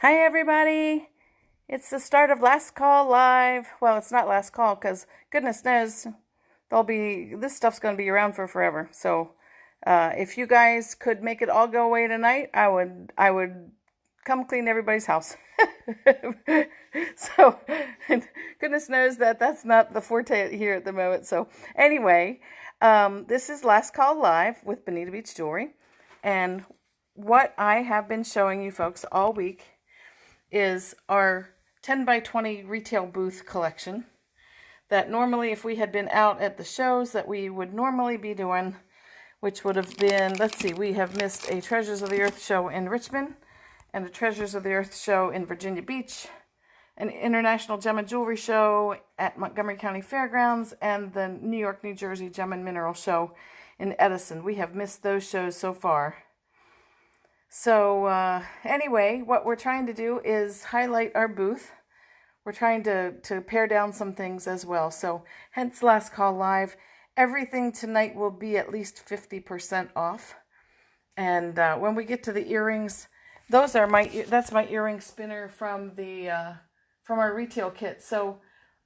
Hi, everybody. It's the start of Last Call Live. Well, it's not last call because goodness knows this stuff's going to be around for forever. So, if you guys could make it all go away tonight, I would come clean everybody's house. So, goodness knows that that's not the forte here at the moment. So, anyway, this is Last Call Live with Bonita Beach Jewelry, and what I have been showing you folks all week is our 10 by 20 retail booth collection that normally, if we had been out at the shows that we would normally be doing, which would have been, let's see, we have missed a Treasures of the Earth show in Richmond and a Treasures of the Earth show in Virginia Beach, an International Gem and Jewelry show at Montgomery County Fairgrounds, and the New York, New Jersey Gem and Mineral show in Edison. We have missed those shows so far. So anyway, what we're trying to do is highlight our booth. We're trying to pare down some things as well. So hence Last Call Live. Everything tonight will be at least 50% off. And when we get to the earrings, that's my earring spinner from our retail kit. So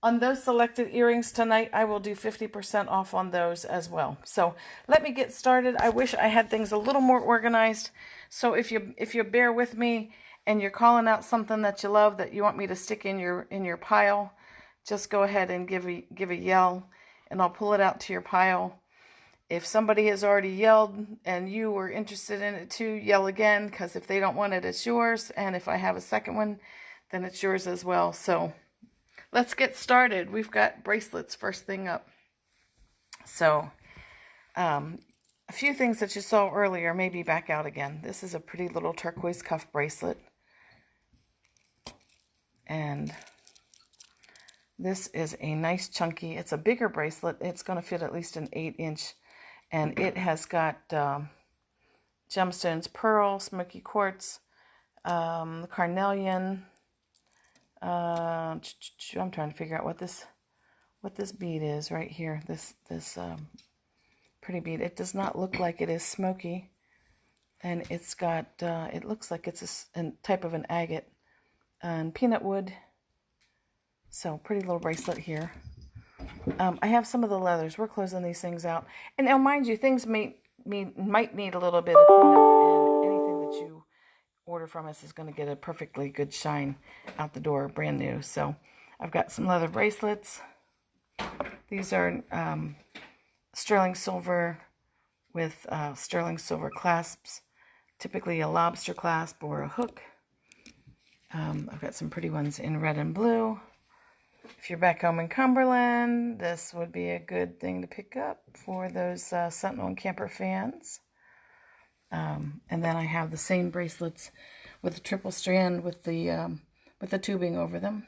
on those selected earrings tonight, I will do 50% off on those as well. So let me get started. I wish I had things a little more organized. So if you bear with me and you're calling out something that you love that you want me to stick in your pile, just go ahead and give a yell, and I'll pull it out to your pile. If somebody has already yelled and you were interested in it too, yell again, because if they don't want it, it's yours. And if I have a second one, then it's yours as well. So let's get started. We've got bracelets first thing up. So a few things that you saw earlier may be back out again. This is a pretty little turquoise cuff bracelet. And this is a nice chunky, it's a bigger bracelet. It's going to fit at least an 8-inch. And it has got gemstones, pearl, smoky quartz, the carnelian. I'm trying to figure out what this bead is right here. This pretty bead. It does not look like it is smoky, and it's got it looks like it's a type of an agate and peanut wood. So pretty little bracelet here. I have some of the leathers. We're closing these things out, and now mind you, things might need a little bit of cleanup, and anything that you order from us is going to get a perfectly good shine out the door, brand new. So I've got some leather bracelets. These are sterling silver with sterling silver clasps, typically a lobster clasp or a hook. I've got some pretty ones in red and blue. If you're back home in Cumberland, this would be a good thing to pick up for those Sentinel and Camper fans. And then I have the same bracelets with the triple strand with the tubing over them.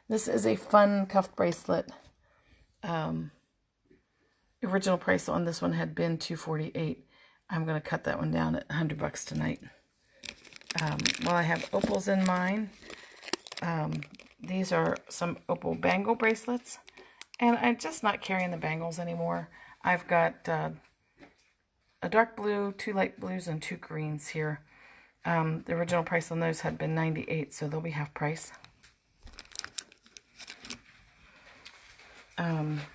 This is a fun cuff bracelet. Original price on this one had been $248. I'm going to cut that one down at $100 tonight. Well, I have opals in mine. These are some opal bangle bracelets, and I'm just not carrying the bangles anymore. I've got a dark blue, 2 light blues, and 2 greens here. The original price on those had been $98, so they'll be half price.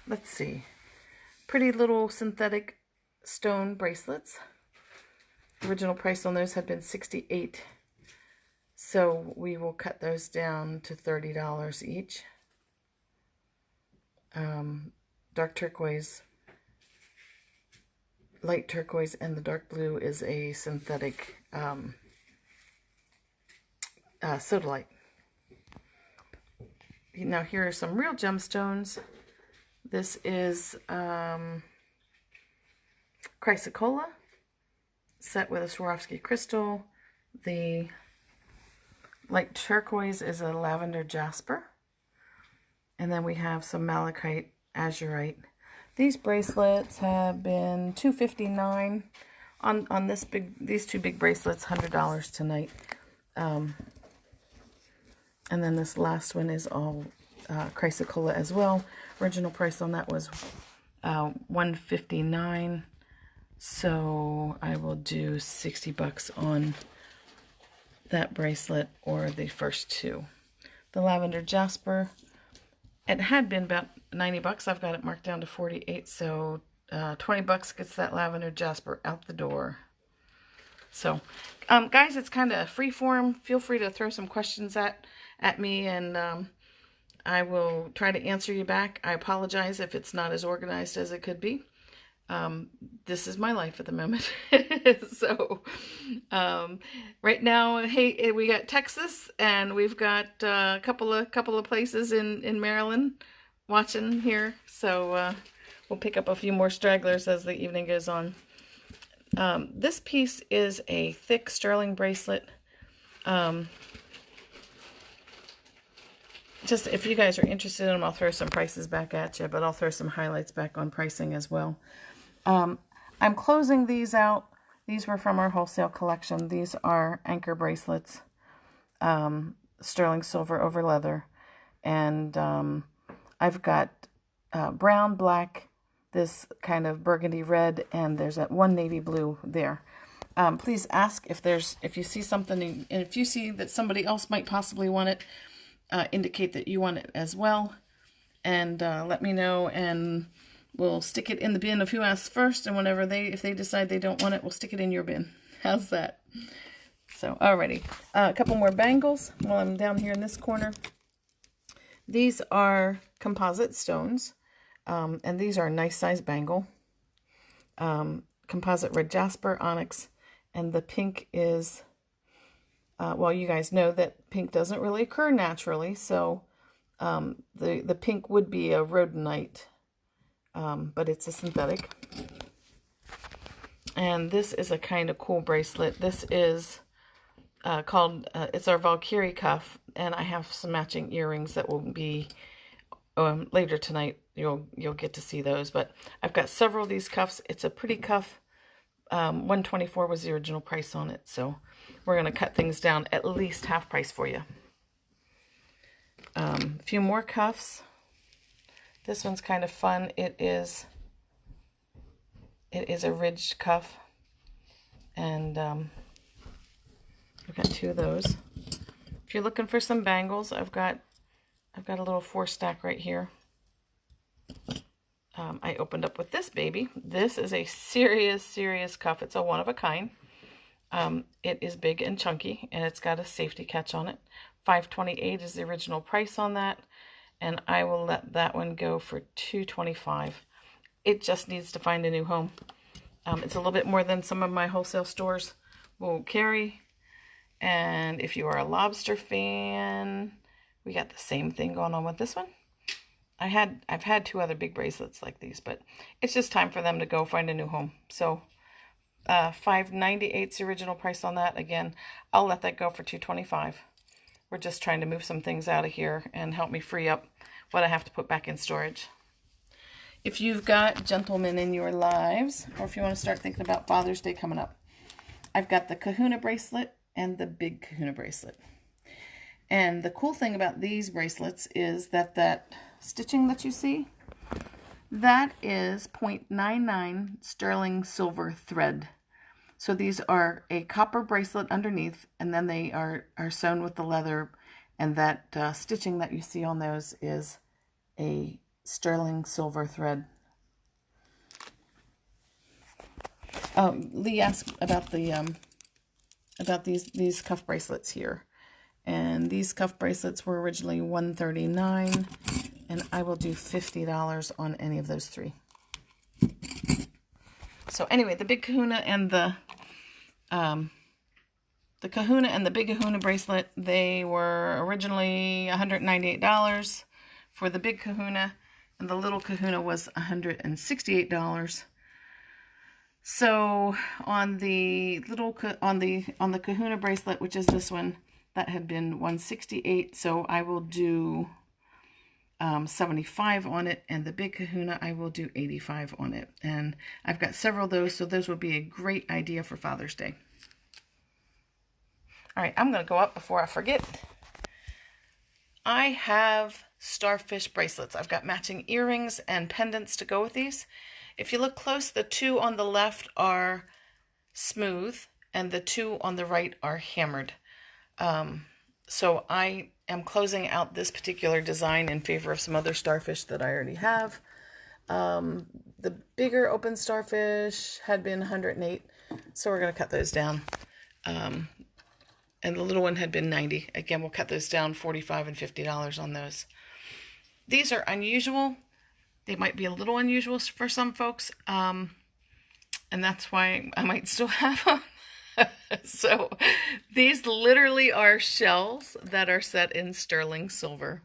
Let's see. Pretty little synthetic stone bracelets. The original price on those had been $68. So we will cut those down to $30 each. Dark turquoise, light turquoise, and the dark blue is a synthetic sodalite. Now here are some real gemstones. This is chrysocolla set with a Swarovski crystal. The light turquoise is a lavender jasper. And then we have some malachite azurite. These bracelets have been $259 on these two big bracelets, $100 tonight. And then this last one is all chrysocolla as well. Original price on that was $159. So I will do $60 on that bracelet or the first two. The lavender jasper, it had been about 90 bucks. I've got it marked down to 48, so 20 bucks gets that lavender jasper out the door. So, guys, it's kind of free form. Feel free to throw some questions at me, and I will try to answer you back. I apologize if it's not as organized as it could be. This is my life at the moment. So, right now, hey, we got Texas, and we've got a couple of places in Maryland watching here. So, we'll pick up a few more stragglers as the evening goes on. This piece is a thick sterling bracelet. Just if you guys are interested in them, I'll throw some prices back at you, but I'll throw some highlights back on pricing as well. I'm closing these out. These were from our wholesale collection. These are anchor bracelets, sterling silver over leather. And I've got brown, black, this kind of burgundy red, and there's that one navy blue there. Please ask if you see something, and if you see that somebody else might possibly want it, indicate that you want it as well, and let me know, and we'll stick it in the bin of who asks first, and whenever if they decide they don't want it, we'll stick it in your bin. How's that? So, alrighty. A couple more bangles while I'm down here in this corner. These are composite stones, and these are a nice size bangle. Composite red jasper, onyx, and the pink is, well, you guys know that pink doesn't really occur naturally, so the pink would be a rhodonite, but it's a synthetic. And this is a kind of cool bracelet. This is called, it's our Valkyrie cuff, and I have some matching earrings that will be later tonight. You'll get to see those, but I've got several of these cuffs. It's a pretty cuff. $124 was the original price on it, so we're going to cut things down at least half price for you. A few more cuffs. This one's kind of fun. It is a ridged cuff, and I've got two of those. If you're looking for some bangles, I've got a little 4-stack right here. I opened up with this baby. This is a serious cuff. It's a one of a kind. It is big and chunky, and it's got a safety catch on it. $528 is the original price on that, and I will let that one go for $225. It just needs to find a new home. It's a little bit more than some of my wholesale stores will carry. And if you are a lobster fan, we got the same thing going on with this one. I've had two other big bracelets like these, but it's just time for them to go find a new home. So $598 is the original price on that. Again, I'll let that go for $225. We're just trying to move some things out of here and help me free up what I have to put back in storage. If you've got gentlemen in your lives, or if you want to start thinking about Father's Day coming up, I've got the Kahuna bracelet and the big Kahuna bracelet. And the cool thing about these bracelets is that stitching that you see, that is 0.99 sterling silver thread. So these are a copper bracelet underneath, and then they are sewn with the leather, and that stitching that you see on those is a sterling silver thread. Lee asked about these cuff bracelets here, and these cuff bracelets were originally $139, and I will do $50 on any of those three. So anyway, the big Kahuna and the Kahuna and the big Kahuna bracelet, they were originally $198 for the big Kahuna, and the little Kahuna was $168. So on the Kahuna bracelet, which is this one, that had been $168. So I will do $75 on it, and the big Kahuna I will do $85 on it. And I've got several of those, so those would be a great idea for Father's Day. All right, I'm going to go up before I forget. I have starfish bracelets. I've got matching earrings and pendants to go with these. If you look close, the two on the left are smooth, and the two on the right are hammered. So I am closing out this particular design in favor of some other starfish that I already have. The bigger open starfish had been 108, so we're going to cut those down. And the little one had been 90. Again, we'll cut those down, $45 and $50 on those. These are unusual. They might be a little unusual for some folks, and that's why I might still have them. So these literally are shells that are set in sterling silver.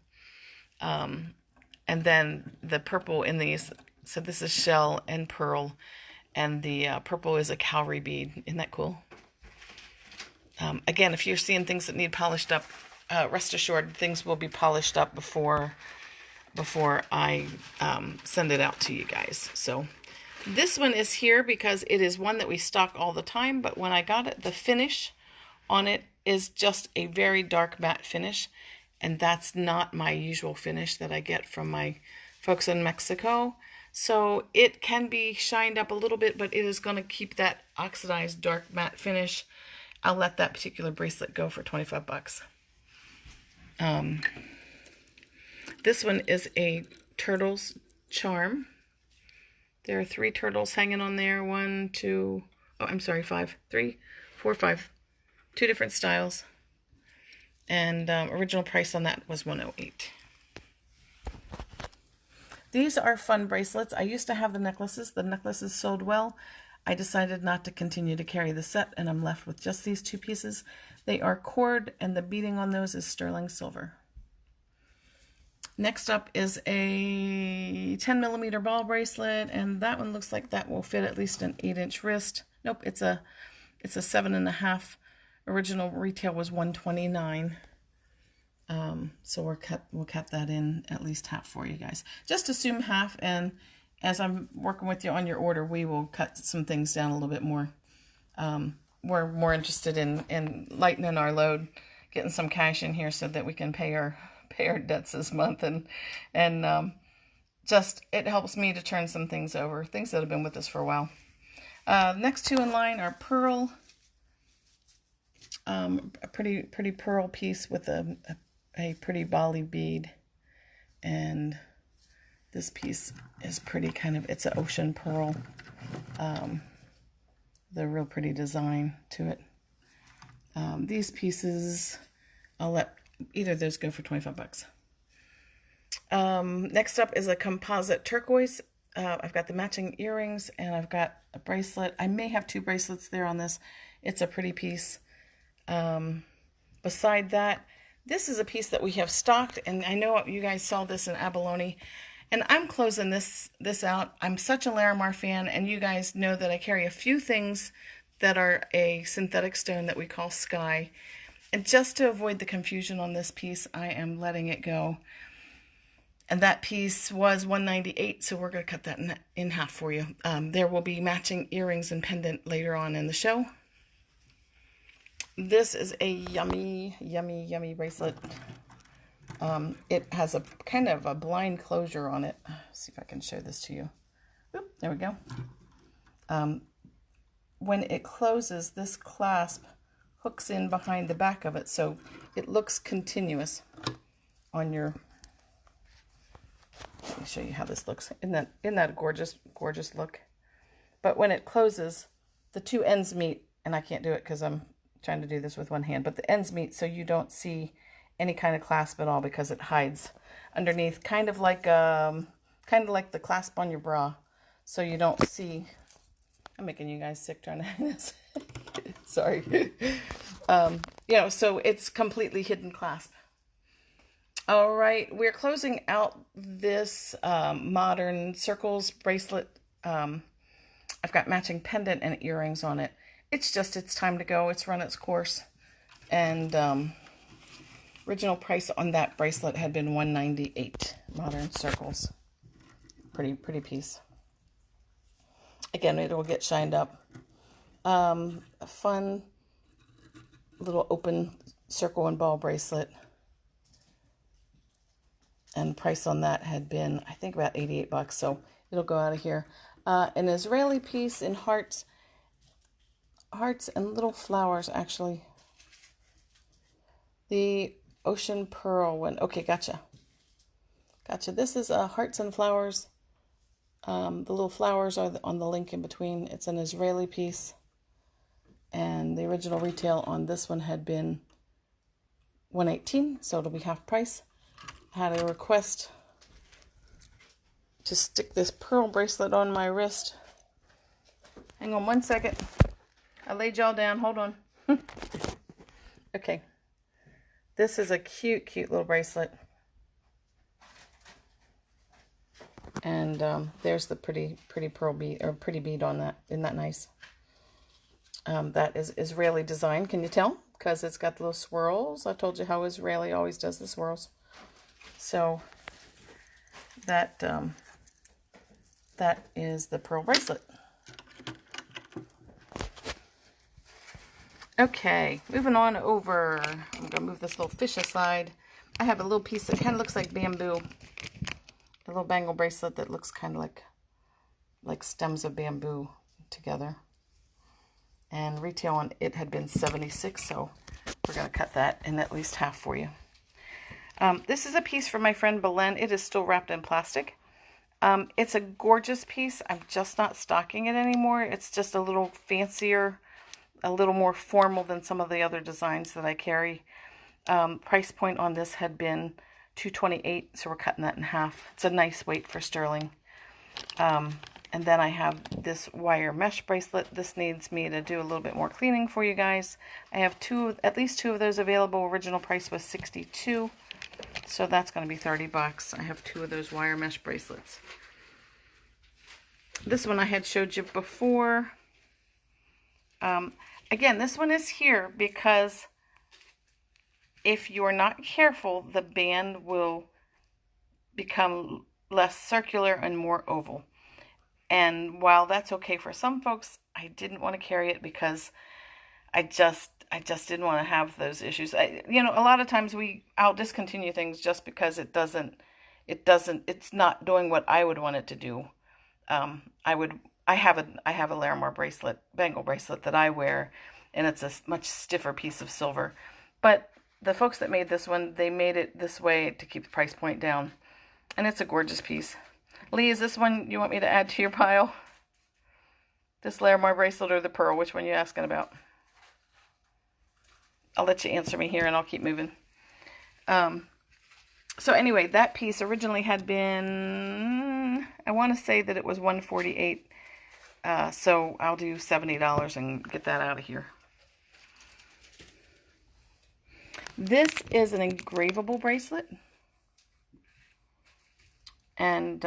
And then the purple in these, so this is shell and pearl, and the purple is a cowrie bead. Isn't that cool? Again, if you're seeing things that need polished up, rest assured things will be polished up before I send it out to you guys. So this one is here because it is one that we stock all the time, but when I got it, the finish on it is just a very dark matte finish, and that's not my usual finish that I get from my folks in Mexico. So it can be shined up a little bit, but it is going to keep that oxidized dark matte finish. I'll let that particular bracelet go for 25 bucks. This one is a turtle's charm. There are 3 turtles hanging on there. 1, 2, oh, I'm sorry, 5, 3, 4, 5. 2 different styles. And original price on that was $108. These are fun bracelets. I used to have the necklaces. The necklaces sold well. I decided not to continue to carry the set, and I'm left with just these 2 pieces. They are cord, and the beading on those is sterling silver. Next up is a 10mm ball bracelet, and that one looks like that will fit at least an 8-inch wrist. Nope, it's a 7.5. Original retail was $129. So we'll cut that in at least half for you guys. Just assume half, and as I'm working with you on your order, we will cut some things down a little bit more. We're more interested in lightening our load, getting some cash in here so that we can pay our debts this month, and just it helps me to turn some things over, things that have been with us for a while. Next 2 in line are pearl, a pretty pearl piece with a pretty Bali bead, and this piece is pretty it's an ocean pearl. The real pretty design to it. These pieces, I'll let either of those go for 25 bucks. Next up is a composite turquoise. I've got the matching earrings, and I've got a bracelet. I may have 2 bracelets there on this. It's a pretty piece. Beside that, this is a piece that we have stocked, and I know you guys saw this in abalone, and I'm closing this out. I'm such a Larimar fan, and you guys know that I carry a few things that are a synthetic stone that we call sky. And just to avoid the confusion on this piece, I am letting it go. And that piece was $198, so we're going to cut that in half for you. There will be matching earrings and pendant later on in the show. This is a yummy, yummy, yummy bracelet. It has a kind of a blind closure on it. Let's see if I can show this to you. Oop, there we go. When it closes, this clasp hooks in behind the back of it, so it looks continuous on your. Let me show you how this looks. Isn't that a gorgeous look? But when it closes, the 2 ends meet, and I can't do it because I'm trying to do this with one hand, but the ends meet, so you don't see any kind of clasp at all because it hides underneath, kind of like the clasp on your bra, so you don't see. I'm making you guys sick trying to do this. Sorry. So it's completely hidden clasp. All right, we're closing out this modern circles bracelet. I've got matching pendant and earrings on it. It's time to go. It's run its course. And original price on that bracelet had been $198. Modern circles. Pretty piece. Again, it will get shined up. A fun little open circle and ball bracelet. And price on that had been, I think, about 88 bucks. So it'll go out of here. An Israeli piece in hearts and little flowers, actually. The Ocean Pearl one. Okay, gotcha. Gotcha. This is Hearts and Flowers. The little flowers are on the link in between. It's an Israeli piece. And the original retail on this one had been $118, so it'll be half price. I had a request to stick this pearl bracelet on my wrist. Hang on one second. I laid y'all down. Hold on. Okay. This is a cute, cute little bracelet. And there's the pretty pearl bead, or pretty bead on that. Isn't that nice? That is Israeli design. Can you tell? Because it's got the little swirls. I told you how Israeli always does the swirls. So that that is the pearl bracelet. Okay, moving on over. I'm going to move this little fish aside. I have a little piece that kind of looks like bamboo. A little bangle bracelet that looks kind of like stems of bamboo together. And retail on it had been $76, so we're going to cut that in at least half for you. This is a piece from my friend Belen. It is still wrapped in plastic. It's a gorgeous piece. I'm just not stocking it anymore. It's just a little fancier, a little more formal than some of the other designs that I carry. Price point on this had been $228, so we're cutting that in half. It's a nice weight for sterling. And then I have this wire mesh bracelet. This needs me to do a little bit more cleaning for you guys. I have at least two of those available. Original price was $62, so that's going to be $30. I have two of those wire mesh bracelets. This one I had showed you before. Again, this one is here because if you're not careful, the band will become less circular and more oval. And while that's okay for some folks, I didn't want to carry it because I just didn't want to have those issues. You know, a lot of times I'll discontinue things just because it's not doing what I would want it to do. I have a Larimar bracelet, bangle bracelet that I wear, and it's a much stiffer piece of silver. But the folks that made this one, they made it this way to keep the price point down. And it's a gorgeous piece. Lee, is this one you want me to add to your pile? This Larimar bracelet or the pearl? Which one are you asking about? I'll let you answer me here and I'll keep moving. So anyway, that piece originally had been, I want to say that it was $148. So I'll do $70 and get that out of here. This is an engravable bracelet. And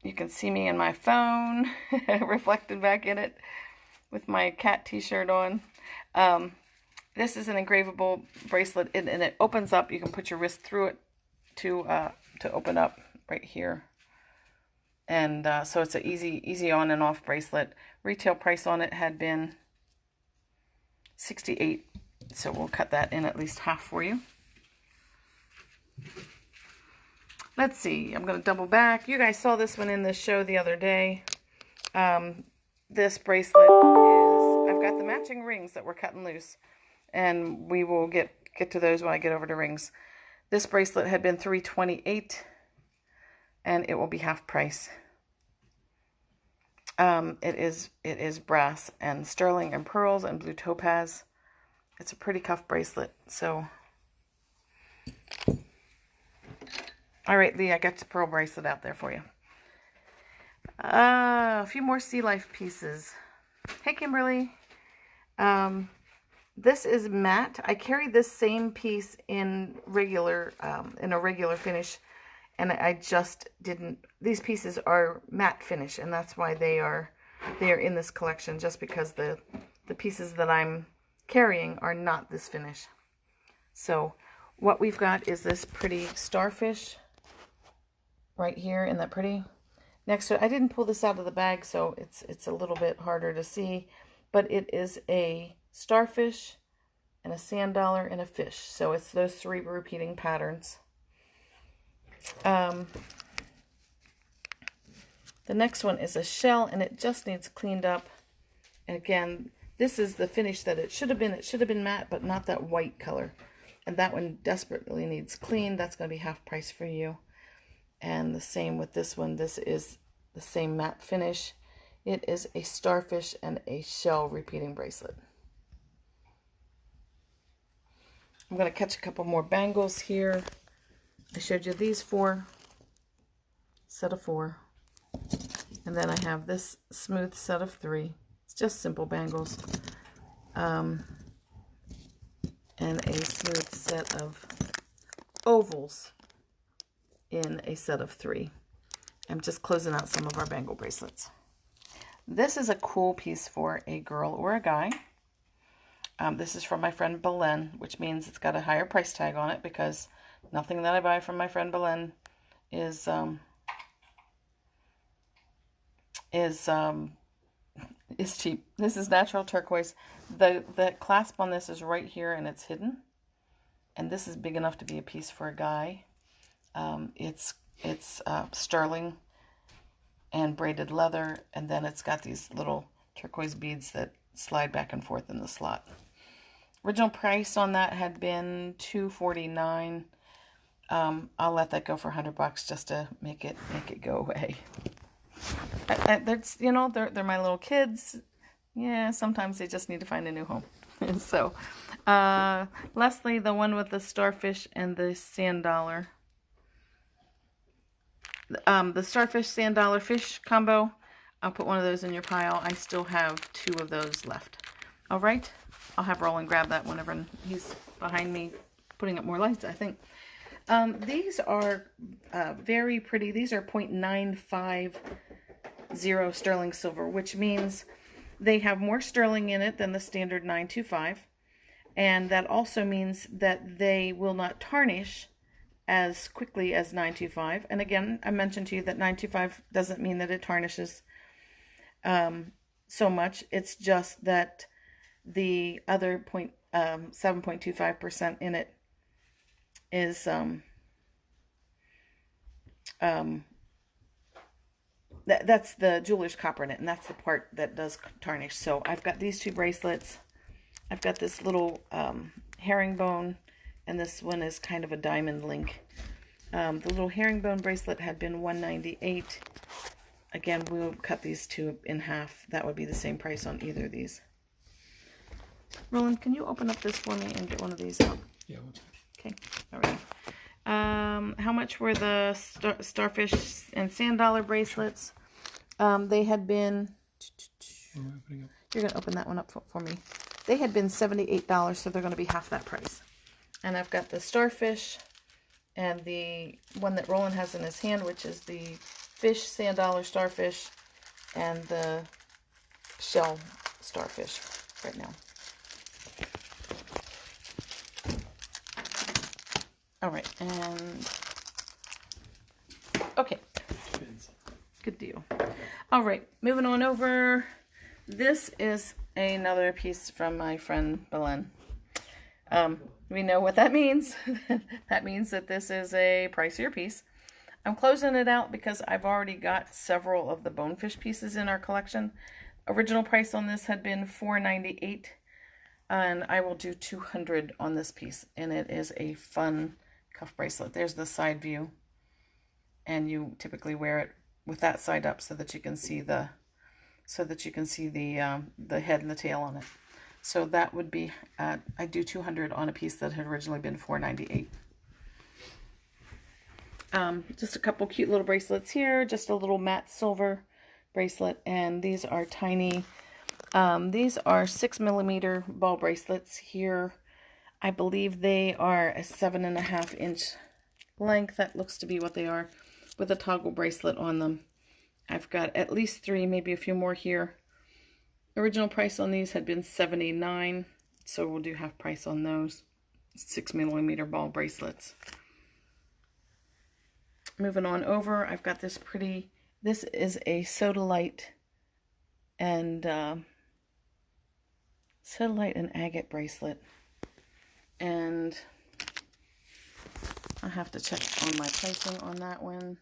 you can see me in my phone reflected back in it with my cat t-shirt on. This is an engravable bracelet, and it opens up. You can put your wrist through it to open up right here. And so it's an easy on and off bracelet. Retail price on it had been $68, so we'll cut that in at least half for you. Let's see, I'm going to double back. You guys saw this one in the show the other day. This bracelet is, I've got the matching rings that we're cutting loose, and we will get to those when I get over to rings. This bracelet had been $328, and it will be half price. It is brass and sterling and pearls and blue topaz. It's a pretty cuff bracelet, so... All right, Lee, I got the pearl bracelet out there for you. A few more sea life pieces. Hey, Kimberly. This is matte. I carry this same piece in a regular finish, and I just didn't. These pieces are matte finish, and that's why they are in this collection. Just because the pieces that I'm carrying are not this finish. So what we've got is this pretty starfish. Right here, isn't that pretty? Next to it, I didn't pull this out of the bag, so it's a little bit harder to see, but it is a starfish and a sand dollar and a fish. So it's those three repeating patterns. The next one is a shell, and it just needs cleaned up. And again, This is the finish that it should have been. It should have been matte, but not that white color. And that one desperately needs clean. That's going to be half price for you. And the same with this one. This is the same matte finish. It is a starfish and a shell repeating bracelet. I'm going to catch a couple more bangles here. I showed you these 4, set of 4. And then I have this smooth set of 3. It's just simple bangles. And a smooth set of ovals in a set of 3. I'm just closing out some of our bangle bracelets. This is a cool piece for a girl or a guy. This is from my friend Belen, which means it's got a higher price tag on it because nothing that I buy from my friend Belen is cheap. This is natural turquoise. The clasp on this is right here and it's hidden. And this is big enough to be a piece for a guy. It's sterling and braided leather, and then it's got these little turquoise beads that slide back and forth in the slot. Original price on that had been $249. I'll let that go for $100 just to make it go away. That's, you know, they're my little kids. Yeah, sometimes they just need to find a new home. So, Leslie, the one with the starfish and the sand dollar. The starfish sand dollar fish combo, I'll put one of those in your pile. I still have 2 of those left. All right, I'll have Roland grab that whenever he's behind me putting up more lights, I think. These are very pretty. These are 0.950 sterling silver, which means they have more sterling in it than the standard 925. And that also means that they will not tarnish as quickly as 925. And again, I mentioned to you that 925 doesn't mean that it tarnishes so much. It's just that the other 7.25% in it is that's the jeweler's copper in it, and that's the part that does tarnish. So I've got these 2 bracelets. I've got this little herringbone, and this one is kind of a diamond link. The little herringbone bracelet had been $198. Again, we'll cut these 2 in half. That would be the same price on either of these. Roland, can you open up this for me and get one of these out? Yeah, one second. Okay, all right. How much were the starfish and sand dollar bracelets? They had been... You're going to open that one up for me. They had been $78, so they're going to be half that price. And I've got the starfish and the one that Roland has in his hand, which is the fish sand dollar starfish and the shell starfish right now. All right, and okay, good deal. All right, moving on over. This is another piece from my friend Belen. We know what that means. That means that this is a pricier piece. I'm closing it out because I've already got several of the bonefish pieces in our collection. Original price on this had been $498, and I will do $200 on this piece, and it is a fun cuff bracelet. There's the side view, and you typically wear it with that side up so that you can see the head and the tail on it. So that would be I do $200 on a piece that had originally been $498. Just a couple cute little bracelets here, just a little matte silver bracelet, and these are tiny. These are 6mm ball bracelets here. I believe they are a 7.5-inch length. That looks to be what they are, with a toggle bracelet on them. I've got at least 3, maybe a few more here. Original price on these had been $79, so we'll do half price on those 6mm ball bracelets. Moving on over, I've got this pretty, this is a sodalite and agate bracelet. And I have to check on my pricing on that one.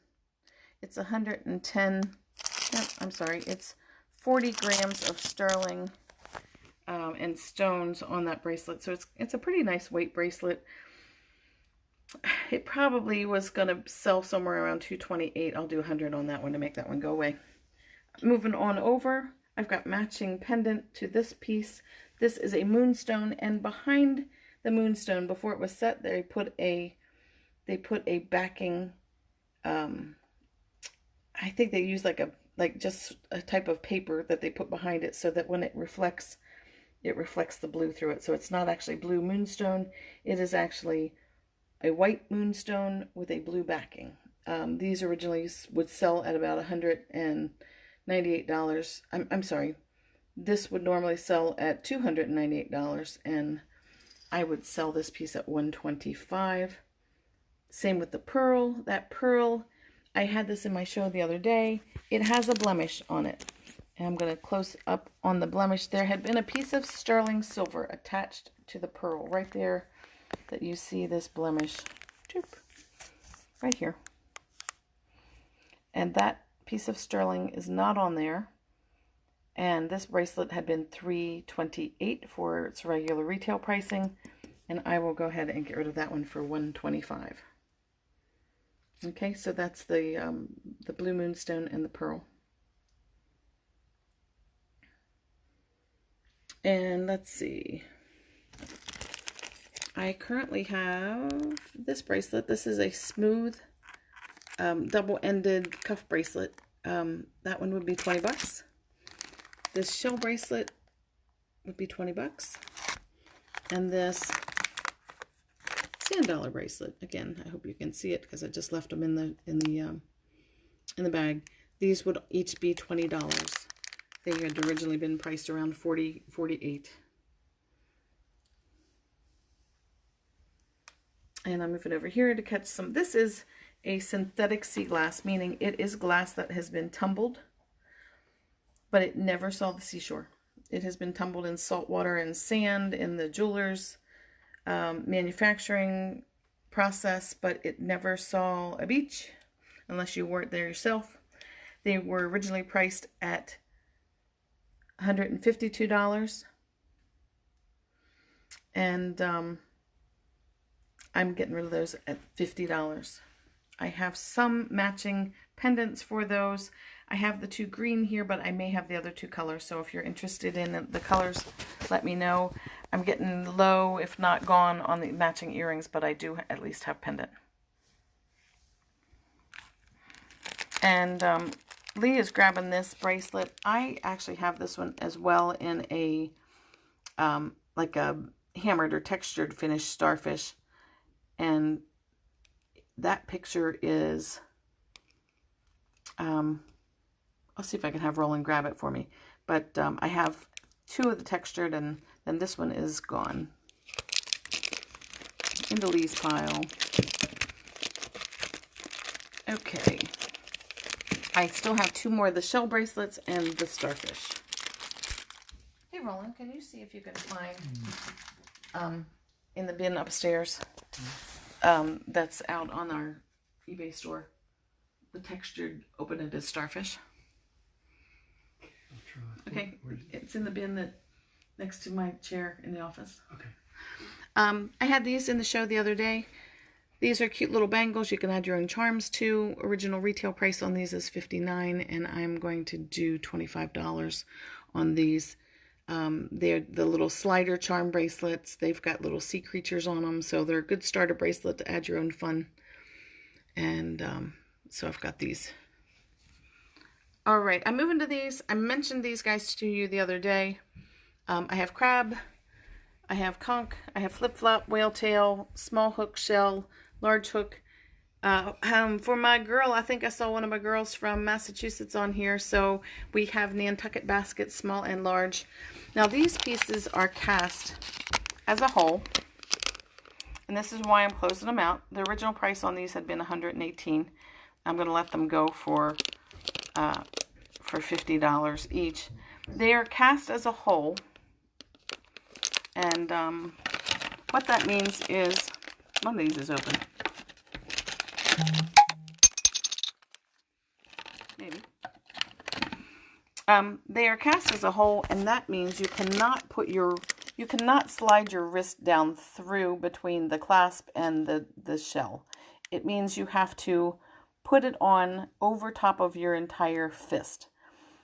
It's 110, no, I'm sorry, it's 40 grams of sterling, and stones on that bracelet. So it's a pretty nice weight bracelet. It probably was going to sell somewhere around $228. I'll do $100 on that one to make that one go away. Moving on over, I've got matching pendant to this piece. This is a moonstone, and behind the moonstone, before it was set, they put a backing. I think they use like just a type of paper that they put behind it, so that when it reflects the blue through it. So it's not actually blue moonstone. It is actually a white moonstone with a blue backing. These originally would sell at about $198. I'm sorry. This would normally sell at $298, and I would sell this piece at $125. Same with the pearl. That pearl, I had this in my show the other day. It has a blemish on it. And I'm going to close up on the blemish. There had been a piece of sterling silver attached to the pearl right there that you see this blemish. Right here. And that piece of sterling is not on there. And this bracelet had been $328 for its regular retail pricing. And I will go ahead and get rid of that one for $125. Okay, so that's the blue moonstone and the pearl. And let's see. I currently have this bracelet. This is a smooth double-ended cuff bracelet. That one would be 20 bucks. This shell bracelet would be 20 bucks. And this sand dollar bracelet, again, I hope you can see it because I just left them in the bag. These would each be $20. They had originally been priced around $48. And I'm moving over here to catch some. This is a synthetic sea glass, meaning it is glass that has been tumbled, but it never saw the seashore. It has been tumbled in salt water and sand in the jeweler's manufacturing process, but it never saw a beach unless you weren't there yourself. They were originally priced at $152, and I'm getting rid of those at $50. I have some matching pendants for those. I have the two green here, but I may have the other two colors. So if you're interested in the colors, let me know. I'm getting low, if not gone, on the matching earrings, but I do at least have pendant. And Lee is grabbing this bracelet. I actually have this one as well in a like a hammered or textured finished starfish. And that picture is, I'll see if I can have Roland grab it for me. But I have two of the textured, and then this one is gone. Into Lee's pile. Okay. I still have two more of the shell bracelets and the starfish. Hey Roland, can you see if you can find in the bin upstairs that's out on our eBay store, the textured open-ended starfish? I'll try. Okay, it's in the bin that next to my chair in the office. Okay. I had these in the show the other day. These are cute little bangles. You can add your own charms to. Original retail price on these is $59, and I'm going to do $25 on these. They're the little slider charm bracelets. They've got little sea creatures on them, so they're a good starter bracelet to add your own fun. And so I've got these. All right, I'm moving to these. I mentioned these guys to you the other day. I have crab, I have conch, I have flip-flop, whale tail, small hook shell, large hook. For my girl, I think I saw one of my girls from Massachusetts on here, so we have Nantucket baskets, small and large. Now these pieces are cast as a whole, and this is why I'm closing them out. The original price on these had been $118. I'm going to let them go for $50 each. They are cast as a whole, and what that means is one of these is open. Maybe. They are cast as a whole, and that means you cannot slide your wrist down through between the clasp and the shell. It means you have to put it on over top of your entire fist.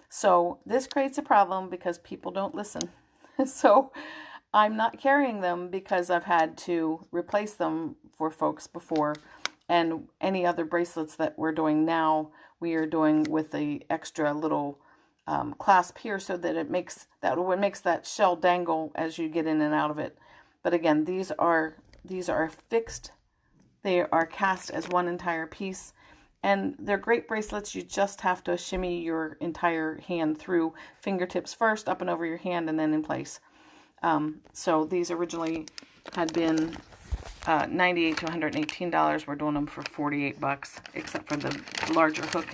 So this creates a problem because people don't listen. So I'm not carrying them because I've had to replace them for folks before. And any other bracelets that we're doing now, we are doing with the extra little clasp here so that it makes that shell dangle as you get in and out of it. But again, these are fixed. They are cast as one entire piece, and they're great bracelets. You just have to shimmy your entire hand through, fingertips first, up and over your hand, and then in place. So these originally had been $98 to $118. We're doing them for $48, except for the larger hook,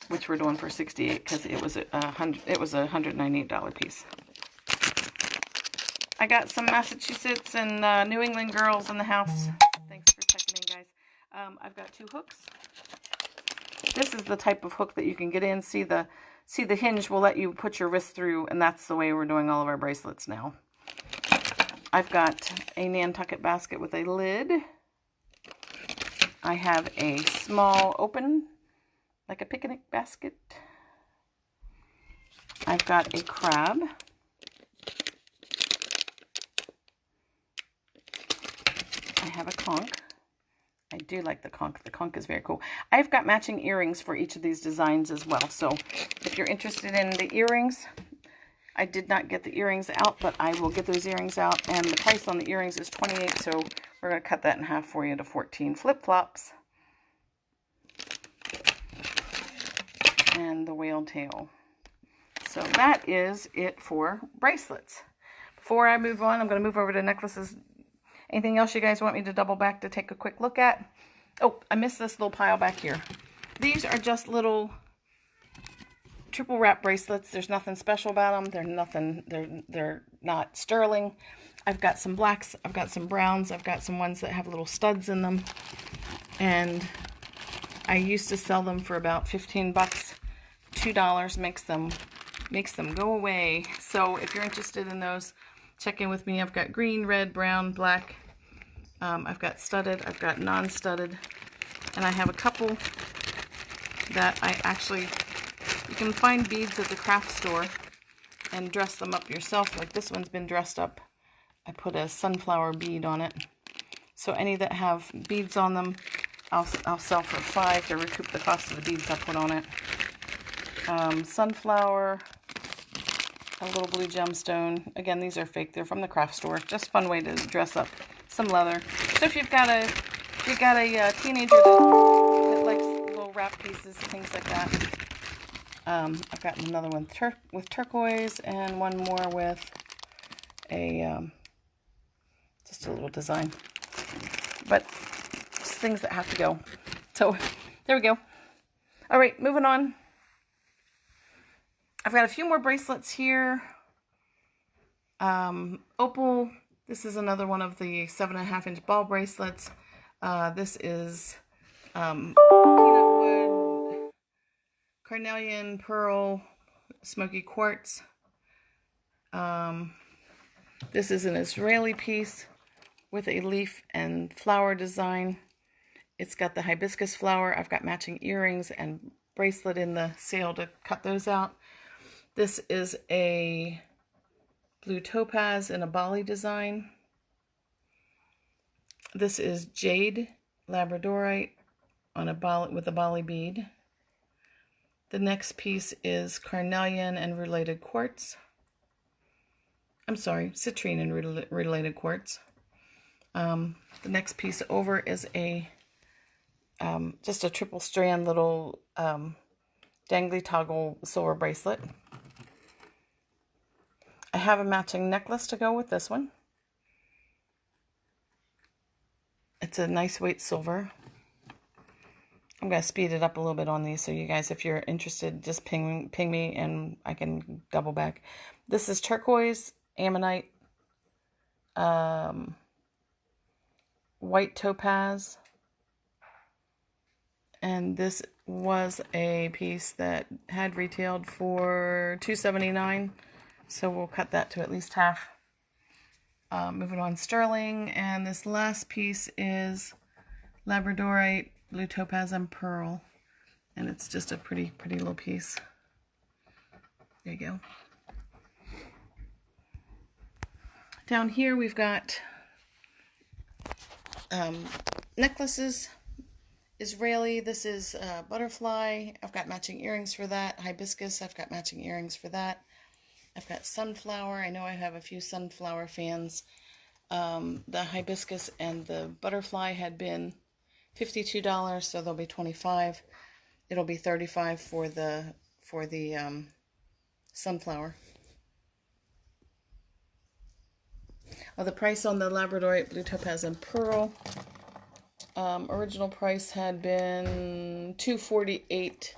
which we're doing for $68 because it was a $198 piece. I got some Massachusetts and New England girls in the house. Thanks for checking in, guys. I've got 2 hooks. This is the type of hook that you can get in. See the hinge will let you put your wrist through, and that's the way we're doing all of our bracelets now. I've got a Nantucket basket with a lid. I have a small open, like a picnic basket. I've got a crab. I have a conch. I do like the conch. The conch is very cool. I've got matching earrings for each of these designs as well. So if you're interested in the earrings, I did not get the earrings out, but I will get those earrings out. And the price on the earrings is $28, so we're going to cut that in half for you to $14. Flip-flops. And the whale tail. So that is it for bracelets. Before I move on, I'm going to move over to necklaces. Anything else you guys want me to double back to take a quick look at? Oh, I missed this little pile back here. These are just little triple wrap bracelets. There's nothing special about them. They're not sterling. I've got some blacks. I've got some browns. I've got some ones that have little studs in them. And I used to sell them for about $15. $2 makes them go away. So if you're interested in those, check in with me. I've got green, red, brown, black. I've got studded. I've got non-studded. And I have a couple that you can find beads at the craft store and dress them up yourself. Like this one's been dressed up. I put a sunflower bead on it. So any that have beads on them, I'll sell for $5 to recoup the cost of the beads I put on it. Sunflower, a little blue gemstone. Again, these are fake. They're from the craft store. Just a fun way to dress up. Some leather. So if you've got a teenager that likes little wrap pieces, things like that. I've got another one with turquoise and one more with a just a little design. But just things that have to go. So there we go. All right, moving on. I've got a few more bracelets here. Opal. This is another one of the 7.5-inch ball bracelets. This is peanut wood, carnelian, pearl, smoky quartz. This is an Israeli piece with a leaf and flower design. It's got the hibiscus flower. I've got matching earrings and bracelet in the sale to cut those out. This is a blue topaz in a Bali design. This is jade labradorite on a Bali, with a Bali bead. The next piece is carnelian and related quartz. I'm sorry, citrine and related quartz. The next piece over is a just a triple strand little dangly toggle silver bracelet. I have a matching necklace to go with this one. It's a nice weight silver. I'm going to speed it up a little bit on these, so you guys, if you're interested, just ping me and I can double back. This is turquoise, ammonite, white topaz, and this was a piece that had retailed for $2.79, so we'll cut that to at least half. Moving on, sterling, and this last piece is labradorite, blue topaz, and pearl, and it's just a pretty little piece. There you go. Down here we've got necklaces. Israeli, this is butterfly. I've got matching earrings for that. Hibiscus, I've got matching earrings for that. I've got sunflower. I know I have a few sunflower fans. The hibiscus and the butterfly had been $52, so they'll be $25. It'll be $35 for the sunflower. The price on the labradorite, blue topaz, and pearl. Original price had been $248.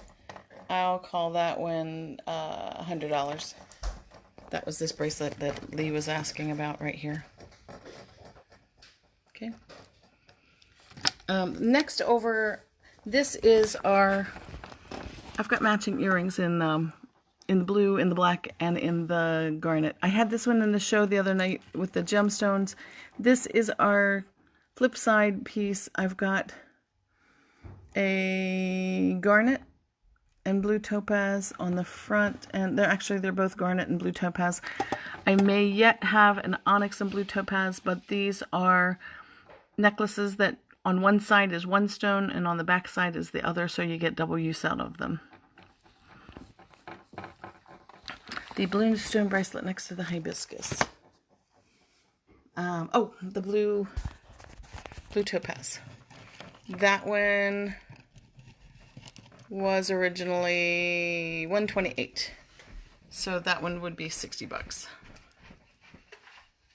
I'll call that one $100. That was this bracelet that Lee was asking about right here. Okay. Next over, this is our. I've got matching earrings in the blue, in the black, and in the garnet. I had this one in the show the other night with the gemstones. This is our flip side piece. I've got a garnet and blue topaz on the front, and they're both garnet and blue topaz. I may yet have an onyx and blue topaz, but these are necklaces that on one side is one stone and on the back side is the other, so you get double use out of them. The blue stone bracelet next to the hibiscus. The blue topaz. That one was originally $128, so that one would be $60.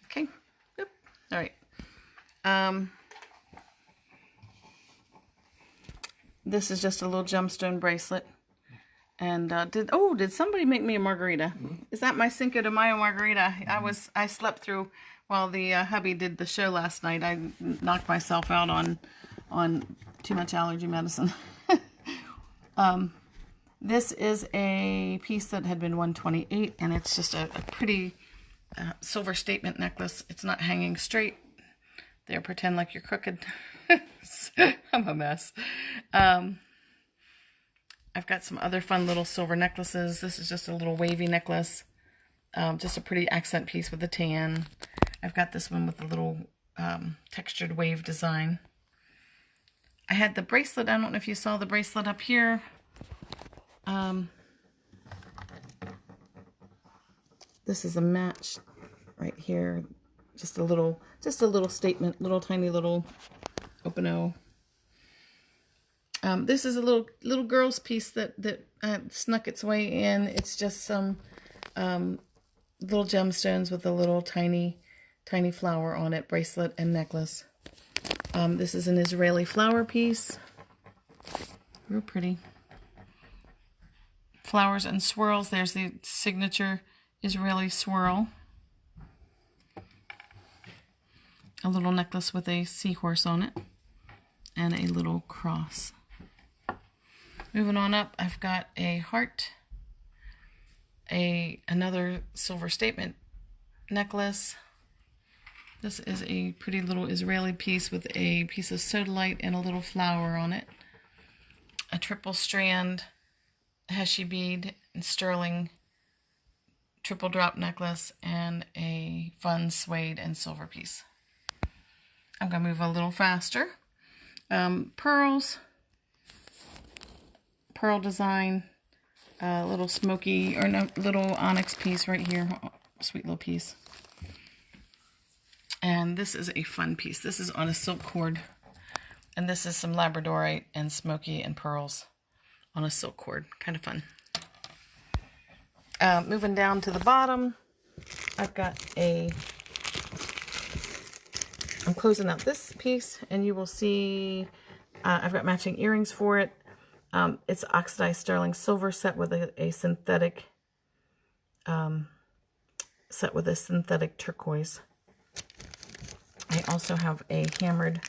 Okay. Yep. All right. This is just a little gemstone bracelet. And did somebody make me a margarita? Is that my Cinco de Mayo margarita? I slept through while the hubby did the show last night. I knocked myself out on too much allergy medicine. This is a piece that had been $128, and it's just a pretty silver statement necklace. It's not hanging straight. There, pretend like you're crooked. I'm a mess. I've got some other fun little silver necklaces. This is just a little wavy necklace. Just a pretty accent piece with a tan. I've got this one with a little textured wave design. I had the bracelet. I don't know if you saw the bracelet up here. This is a match right here. Just a little statement, tiny little open O. This is a little girl's piece that snuck its way in. It's just some little gemstones with a little tiny flower on it, bracelet and necklace. This is an Israeli flower piece. Real pretty. Flowers and swirls. There's the signature Israeli swirl. A little necklace with a seahorse on it. And a little cross. Moving on up, I've got a heart, another silver statement necklace. This is a pretty little Israeli piece with a piece of sodalite and a little flower on it. A triple strand Heshi bead and sterling triple drop necklace, and a fun suede and silver piece. I'm going to move a little faster. Pearls. Pearl design, little smoky, or no, little onyx piece right here, sweet little piece. And this is a fun piece. This is on a silk cord, and this is some labradorite and smoky and pearls on a silk cord. Kind of fun. Moving down to the bottom, I've got I'm closing out this piece, and you will see I've got matching earrings for it. It's oxidized sterling silver set with a synthetic turquoise. I also have a hammered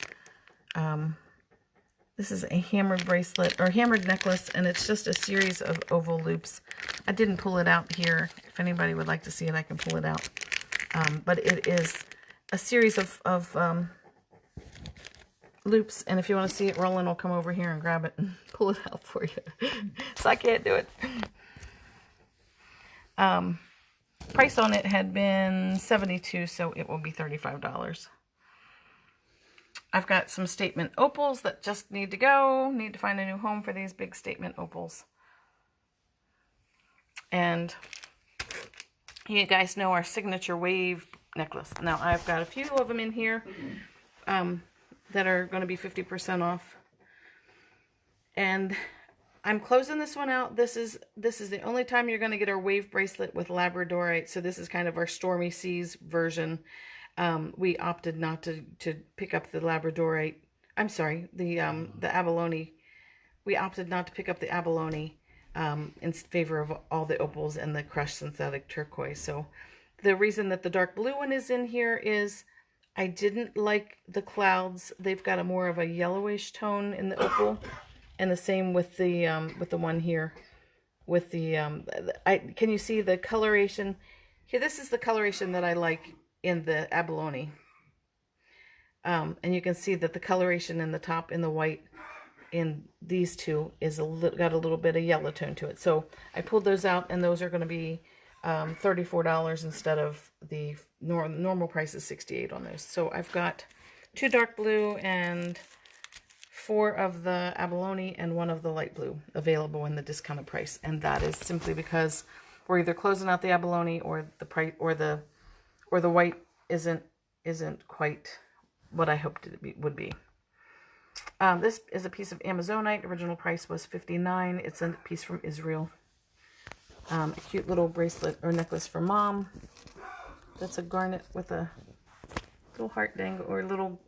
This is a hammered bracelet or hammered necklace, and it's just a series of oval loops. I didn't pull it out here. If anybody would like to see it, I can pull it out. But it is a series of loops, and if you want to see it, Roland will come over here and grab it and pull it out for you. So I can't do it. Price on it had been $72, so it will be $35. I've got some statement opals that just need to go. Need to find a new home for these big statement opals. And you guys know our signature wave necklace. Now I've got a few of them in here that are going to be 50% off. And I'm closing this one out. This is the only time you're going to get our wave bracelet with labradorite. So this is kind of our Stormy Seas version. We opted not to pick up the labradorite. I'm sorry, the abalone. We opted not to pick up the abalone in favor of all the opals and the crushed synthetic turquoise. So the reason that the dark blue one is in here is I didn't like the clouds. They've got a more of a yellowish tone in the opal, and the same with the one here. With the can you see the coloration? Here, this is the coloration that I like in the abalone. And you can see that the coloration in the top in the white in these two is got a little bit of yellow tone to it. So I pulled those out, and those are going to be $34 instead of the normal price is $68 on those. So I've got 2 dark blue and 4 of the abalone and 1 of the light blue available in the discounted price, and that is simply because we're either closing out the abalone or the price or the white isn't quite what I hoped it would be. This is a piece of Amazonite. Original price was $59. It's a piece from Israel. A cute little bracelet or necklace for Mom. That's a garnet with a little heart dangle, or little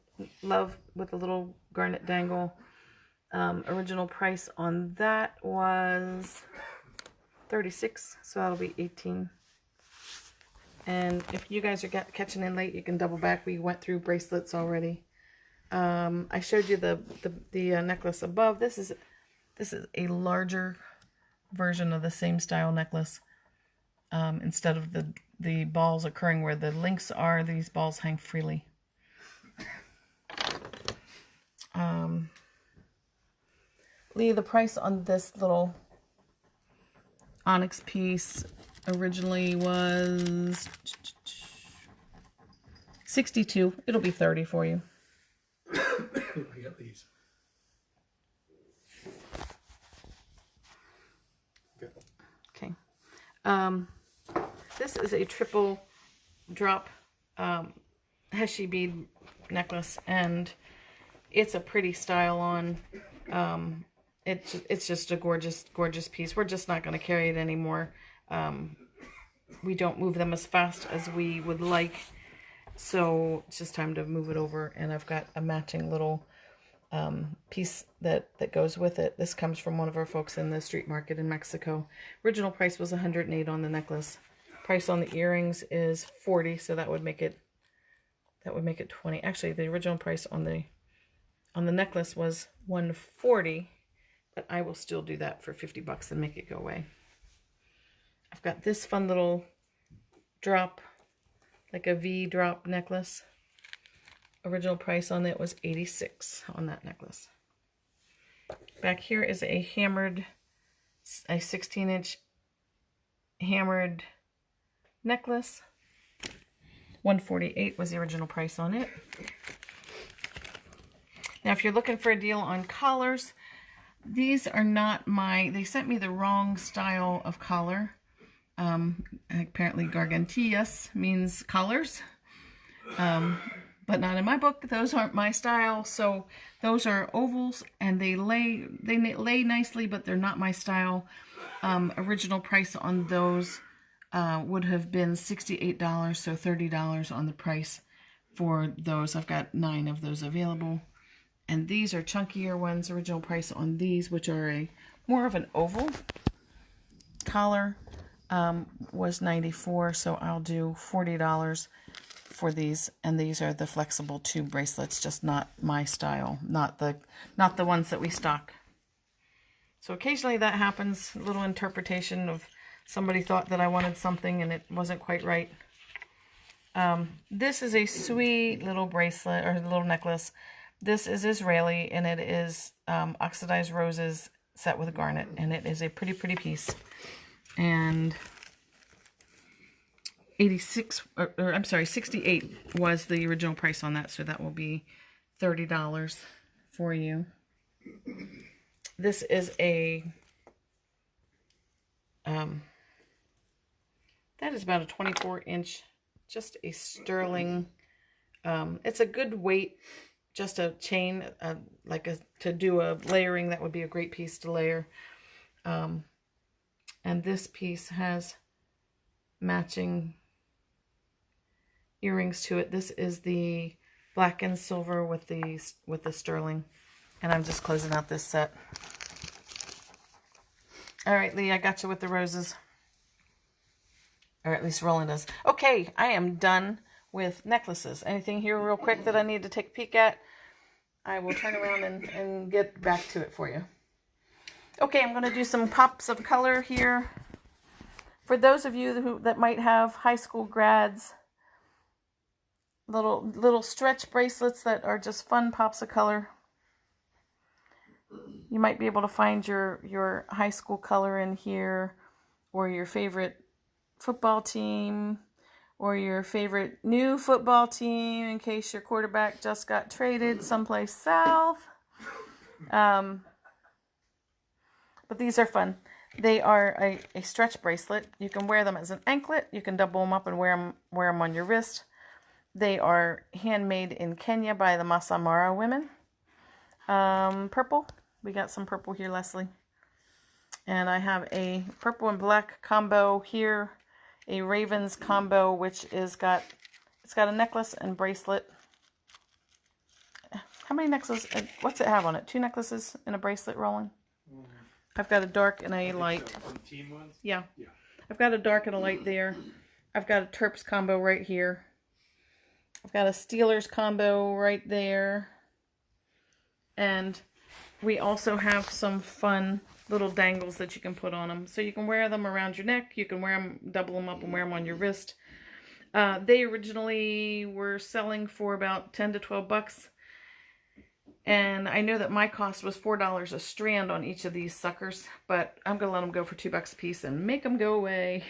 love with a little garnet dangle. Original price on that was $36, so that'll be $18. And if you guys are catching in late, you can double back. We went through bracelets already. I showed you the necklace above. This is a larger version of the same style necklace. Instead of the balls occurring where the links are, these balls hang freely. Lee, the price on this little onyx piece originally was $62. It'll be $30 for you. I got these. Okay. This is a triple drop Heshi bead necklace, and it's a pretty style on. It's just a gorgeous piece. We're just not going to carry it anymore. We don't move them as fast as we would like, so it's just time to move it over. And I've got a matching little piece that goes with it. This comes from one of our folks in the street market in Mexico. Original price was $108 on the necklace. Price on the earrings is $40, so that would make it $20. Actually, the original price on the necklace was $140, but I will still do that for $50 and make it go away. I've got this fun little drop, like a V drop necklace. Original price on it was $86 on that necklace. Back here is a 16-inch hammered necklace. $148 was the original price on it. Now, if you're looking for a deal on collars, these are not they sent me the wrong style of collar. Apparently gargantillas means collars. But not in my book. Those aren't my style. So those are ovals, and they lay nicely, but they're not my style. Original price on those would have been $68, so $30 on the price for those. I've got 9 of those available. And these are chunkier ones. Original price on these, which are more of an oval collar, was $94, so I'll do $40 for these, and these are the flexible tube bracelets, just not my style, not the ones that we stock. So occasionally that happens, a little interpretation of somebody thought that I wanted something and it wasn't quite right. This is a sweet little bracelet or little necklace. This is Israeli, and it is oxidized roses set with garnet, and it is a pretty, pretty piece. And 68 was the original price on that, so that will be $30 for you. This is a that is about a 24-inch, just a sterling. It's a good weight, just a chain, to do a layering. That would be a great piece to layer. And this piece has matching earrings to it. This is the black and silver with the sterling, and I'm just closing out this set. All right, Lee, I got you with the roses, or at least Roland does. Okay, I am done with necklaces. Anything here real quick that I need to take a peek at? I will turn around and get back to it for you. Okay, I'm going to do some pops of color here. For those of you that might have high school grads, little stretch bracelets that are just fun pops of color. You might be able to find your high school color in here, or your favorite football team, or your favorite new football team in case your quarterback just got traded someplace south. But these are fun. They are a stretch bracelet. You can wear them as an anklet. You can double them up and wear them on your wrist. They are handmade in Kenya by the Masai Mara women. Purple. We got some purple here, Leslie. And I have a purple and black combo here. A Ravens combo, which it's got a necklace and bracelet. How many necklaces? What's it have on it? 2 necklaces and a bracelet, Roland? I've got a dark and a light. Team ones? Yeah. I've got a dark and a light there. I've got a Terps combo right here. I've got a Steelers combo right there. And we also have some fun little dangles that you can put on them. So you can wear them around your neck. You can wear them, double them up and wear them on your wrist. They originally were selling for about 10 to 12 bucks. And I know that my cost was $4 a strand on each of these suckers, but I'm going to let them go for $2 a piece and make them go away.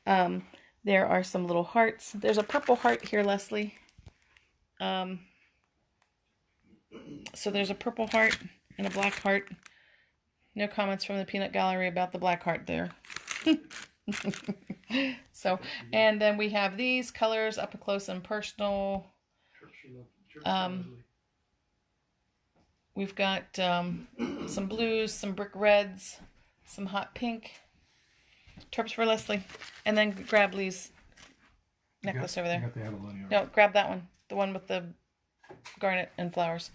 There are some little hearts. There's a purple heart here, Leslie. So there's a purple heart and a black heart. No comments from the peanut gallery about the black heart there. So, and then we have these colors up close and personal. We've got some blues, some brick reds, some hot pink. Terps for Leslie. And then grab Lee's necklace over there. No, grab that one. The one with the garnet and flowers.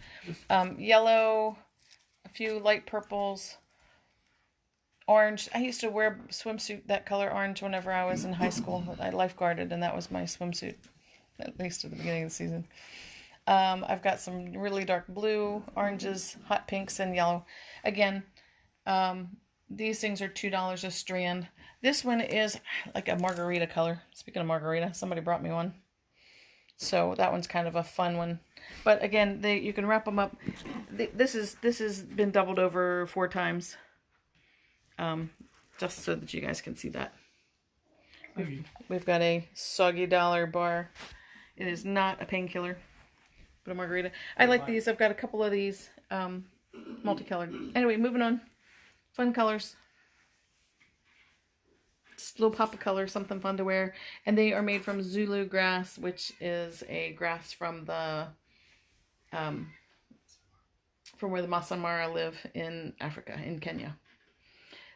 Yellow, a few light purples, orange. I used to wear a swimsuit that color orange whenever I was in high school. I lifeguarded, and that was my swimsuit, at least at the beginning of the season. I've got some really dark blue, oranges, hot pinks, and yellow. Again, these things are $2 a strand. This one is like a margarita color. Speaking of margarita, somebody brought me one. So that one's kind of a fun one. But again, you can wrap them up. This has been doubled over 4 times. Just so that you guys can see that. We've got a soggy dollar bar. It is not a painkiller, but a margarita. I like these. I've got a couple of these multicolored. Anyway, moving on. Fun colors. Just a little pop of color, something fun to wear. And they are made from Zulu grass, which is a grass from the from where the Masai Mara live in Africa, in Kenya.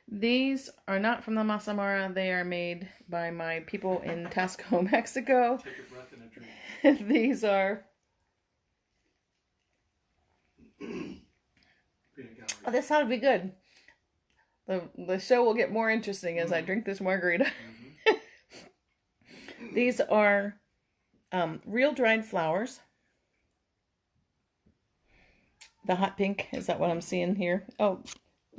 These are not from the Masai Mara. They are made by my people in Tasco, Mexico. Take a breath and a drink. These are... Oh, this ought to be good. The show will get more interesting as I drink this margarita. These are Real dried flowers. The hot pink, is that what I'm seeing here? Oh,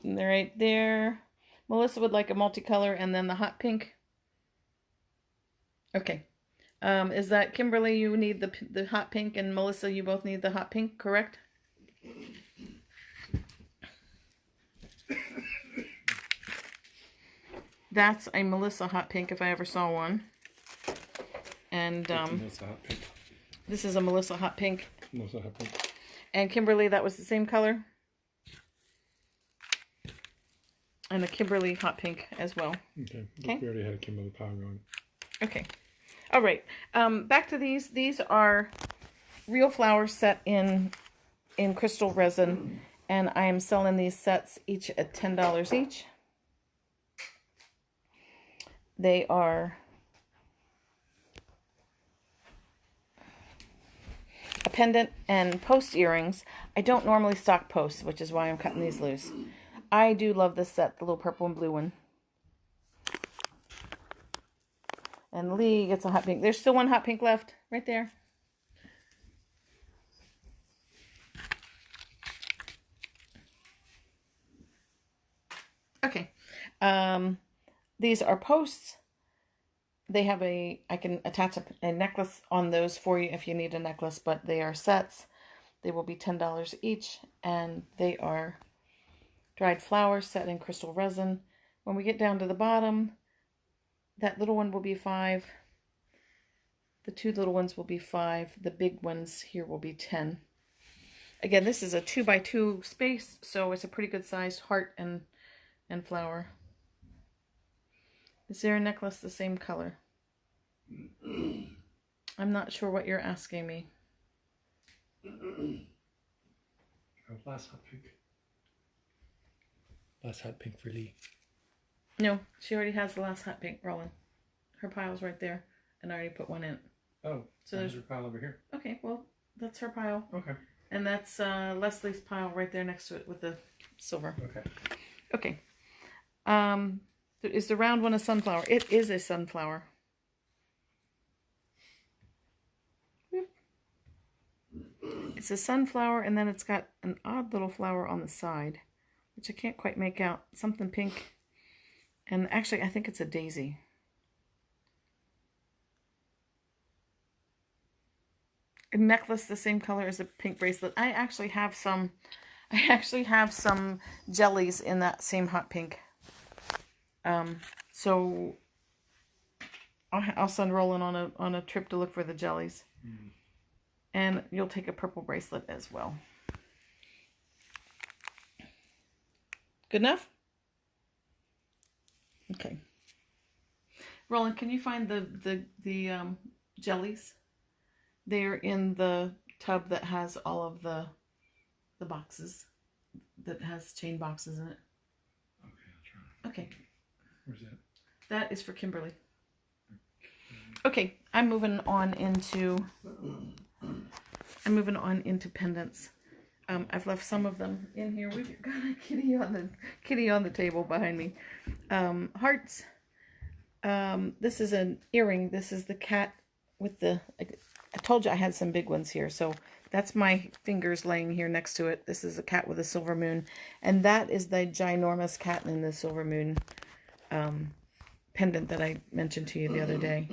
they're right there. Melissa would like a multicolor, and then the hot pink. Okay. Is that Kimberly, you need the hot pink, and Melissa, you both need the hot pink, correct? That's a Melissa hot pink if I ever saw one. And Melissa hot pink. this is a Melissa hot pink. Melissa hot pink. And Kimberly, that was the same color. And a Kimberly hot pink as well. Okay. Okay. We already had a Kimberly pile going. Okay. All right. Back to these. These are real flowers set in crystal resin. And I am selling these sets each at $10 each. They are a pendant and post earrings. I don't normally stock posts, which is why I'm cutting these loose. I do love this set, the little purple and blue one. And Lee gets a hot pink. There's still one hot pink left, right there. Okay. These are posts. They have I can attach a necklace on those for you if you need a necklace, but they are sets. They will be $10 each, and they are dried flowers set in crystal resin. When we get down to the bottom, that little one will be $5. The two little ones will be $5. The big ones here will be $10. Again, this is a 2x2 space, so it's a pretty good sized heart and flower. Is there a necklace the same color? I'm not sure what you're asking me. Last hot pink. Last hot pink for Lee. No, she already has the last hot pink rolling. Her pile's right there, and I already put one in. Oh, so there's her pile over here. Okay, well, that's her pile. Okay. And that's Leslie's pile right there next to it with the silver. Okay. Okay. Is the round one a sunflower? It is a sunflower. It's a sunflower, and then it's got an odd little flower on the side, which I can't quite make out. Something pink. And actually, I think it's a daisy. A necklace the same color as a pink bracelet. I actually have some jellies in that same hot pink. So I'll send Roland on a trip to look for the jellies. Mm. And you'll take a purple bracelet as well. Good enough? Okay. Roland, can you find the jellies? They're in the tub that has all of the boxes, that has chain boxes in it. Okay, I'll try. Okay. Where's that? That is for Kimberly. Okay, I'm moving on into pendants. I've left some of them in here. We've got a kitty on the table behind me. Hearts. This is an earring. This is the cat with the. I told you I had some big ones here, so that's my fingers laying here next to it. This is a cat with a silver moon, and that is the ginormous cat in the silver moon pendant that I mentioned to you the other day.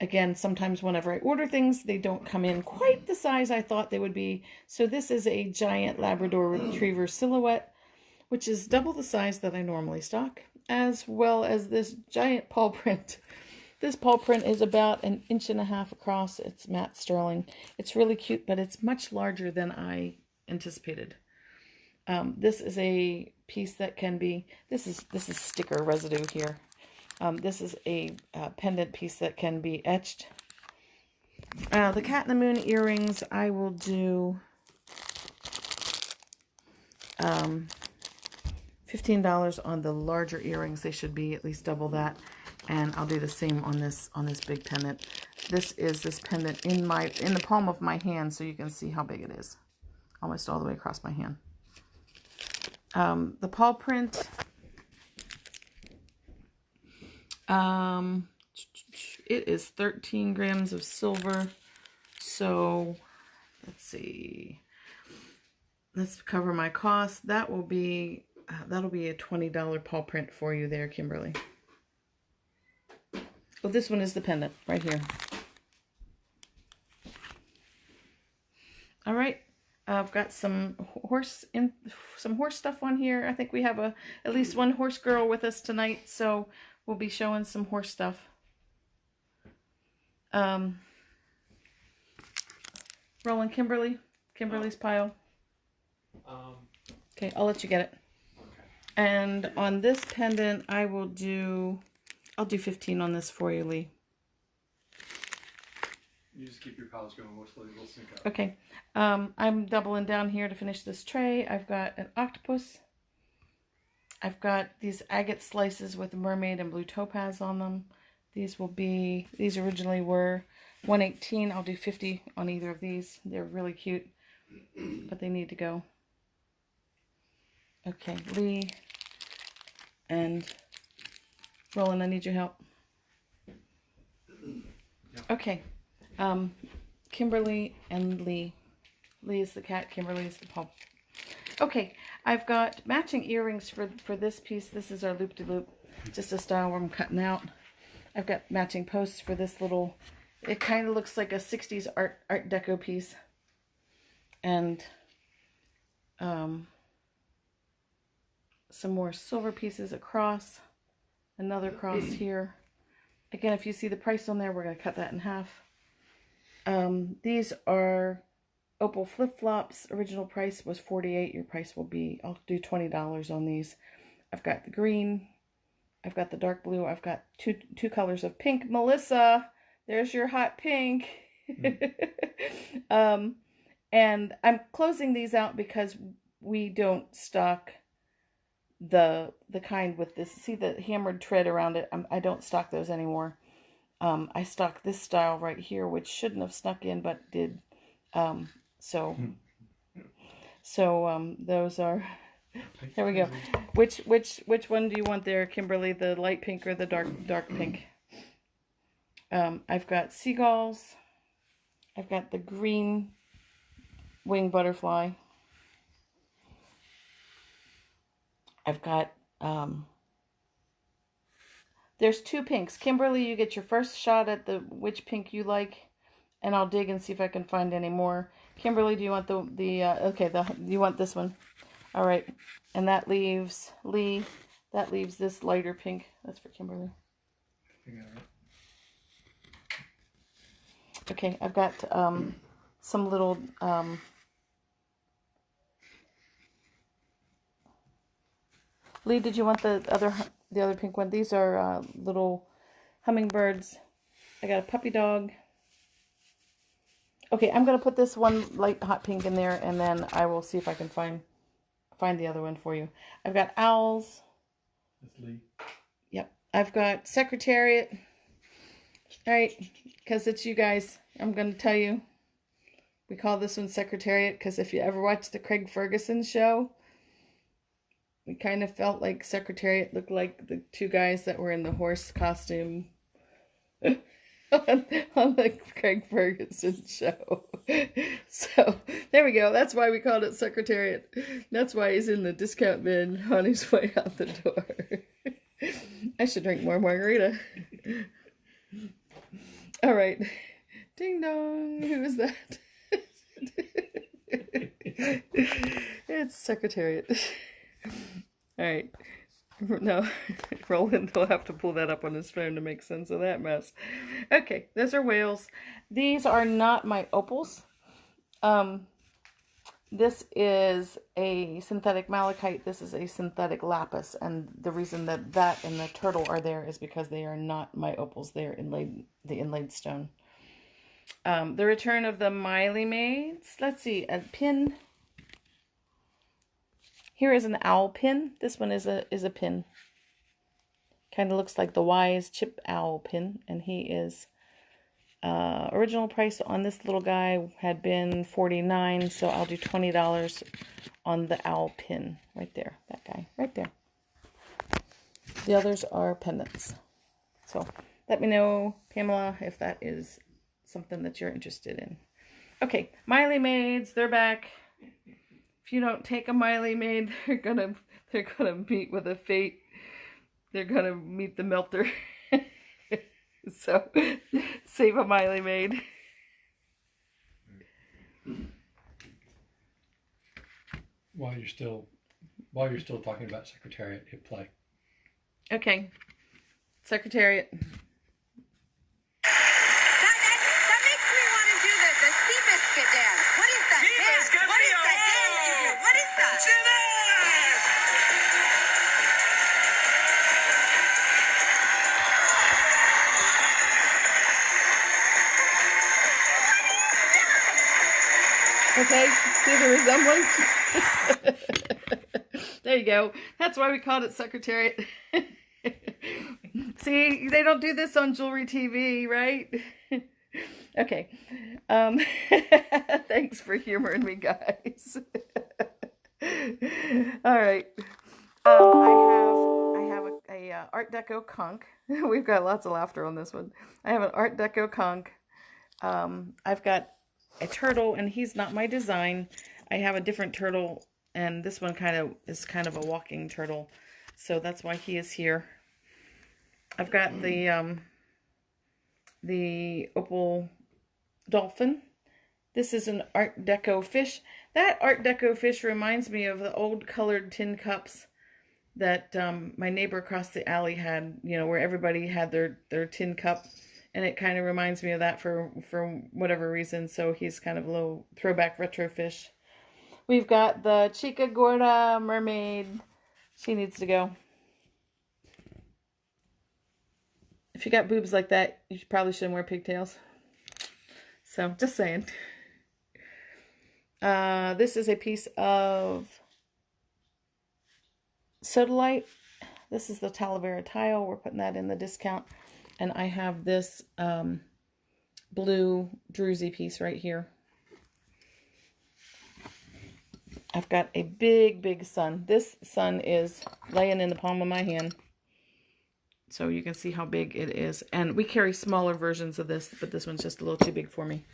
Again, sometimes whenever I order things, they don't come in quite the size I thought they would be. So this is a giant Labrador Retriever silhouette, which is double the size that I normally stock, as well as this giant paw print. This paw print is about 1.5 inches across. It's matte sterling. It's really cute, but it's much larger than I anticipated. This is a piece that can be, this is sticker residue here. This is a pendant piece that can be etched. The cat in the moon earrings, I will do $15 on the larger earrings. They should be at least double that. And I'll do the same on this big pendant. This is this pendant in the palm of my hand, so you can see how big it is. Almost all the way across my hand. The paw print it is 13 grams of silver. So let's see. Let's cover my cost. That will be that'll be a $20 paw print for you there, Kimberly. Well, this one is the pendant right here. All right. I've got some horse stuff on here. I think we have at least one horse girl with us tonight, so we'll be showing some horse stuff. Rolling Kimberly's pile. Okay, I'll let you get it. Okay. And on this pendant, I'll do 15 on this for you, Lee. You just keep your piles going. We'll sync up. Okay. I'm doubling down here to finish this tray. I've got an octopus. I've got these agate slices with mermaid and blue topaz on them. These originally were $118. I'll do 50 on either of these. They're really cute, but they need to go. Okay, Lee and Roland, I need your help. Yep. Okay. Kimberly and Lee. Lee is the cat, Kimberly is the pup. Okay, I've got matching earrings for this piece. This is our loop-de-loop, just a style where I'm cutting out. I've got matching posts for this little, it kind of looks like a 60s art deco piece. And some more silver pieces across, another cross here. Again, if you see the price on there, we're going to cut that in half. These are opal flip-flops. Original price was $48. Your price will be, I'll do $20 on these. I've got the green. I've got the dark blue. I've got two colors of pink. Melissa, there's your hot pink. And I'm closing these out because we don't stock the kind with this. See the hammered tread around it? I don't stock those anymore. I stock this style right here, which shouldn't have snuck in, but did. So those are. There we go. Which one do you want there, Kimberly? The light pink or the dark pink? I've got seagulls. I've got the green winged butterfly. I've got there's two pinks. Kimberly, you get your first shot at which pink you like, and I'll dig and see if I can find any more. Kimberly, do you want you want this one? All right, and that leaves Lee. That leaves this lighter pink. That's for Kimberly. Okay, I've got some little Lee, did you want the other pink one? These are little hummingbirds. I got a puppy dog. Okay, I'm gonna put this one light hot pink in there, and then I will see if I can find the other one for you. I've got owls. That's Lee. Yep. I've got Secretariat. All right, because it's you guys. I'm gonna tell you. We call this one Secretariat because if you ever watched the Craig Ferguson show, we kind of felt like Secretariat looked like the two guys that were in the horse costume on the Craig Ferguson show. So there we go. That's why we called it Secretariat. That's why he's in the discount bin on his way out the door. I should drink more margarita. All right. Ding dong. Who is that? It's Secretariat. All right. No, Roland will have to pull that up on his phone to make sense of that mess. Okay, those are whales. These are not my opals. This is a synthetic malachite. This is a synthetic lapis. And the reason that and the turtle are there is because they are not my opals. They are the inlaid stone. The return of the Miley Maids. Let's see, a pin. Here is an owl pin. This one is a pin. Kind of looks like the Wise Chip Owl pin. And he is, original price on this little guy had been $49. So I'll do $20 on the owl pin. Right there. That guy. Right there. The others are pendants. So Let me know, Pamela, if that is something that you're interested in. Okay, Miley Maids, they're back. If you don't take a Miley Maid, they're gonna meet with a fate. They're gonna meet the melter. So save a Miley Maid. While you're still talking about Secretariat, hit play. Okay, Secretariat. That makes me want to do the Seabiscuit dance. What is that dance? What is that dance you do? What is that? Okay, see the resemblance? There you go. That's why we called it Secretariat. See, they don't do this on Jewelry TV, right? Okay. Thanks for humoring me, guys. All right. I have a Art Deco conch. We've got lots of laughter on this one. I have an Art Deco conch. I've got a turtle, and he's not my design. I have a different turtle, and this one is kind of a walking turtle, so that's why he is here. I've got the opal dolphin. This is an Art Deco fish. That Art Deco fish reminds me of the old colored tin cups that my neighbor across the alley had, you know, where everybody had their tin cup. And it kind of reminds me of that for whatever reason. So he's kind of a little throwback retro fish. We've got the Chica Gorda mermaid. She needs to go. If you got boobs like that, you probably shouldn't wear pigtails. So, just saying. This is a piece of sodalite. This is the Talavera tile. We're putting that in the discount. And I have this blue druzy piece right here. I've got a big, big sun. This sun is laying in the palm of my hand. So you can see how big it is. And we carry smaller versions of this, but this one's just a little too big for me.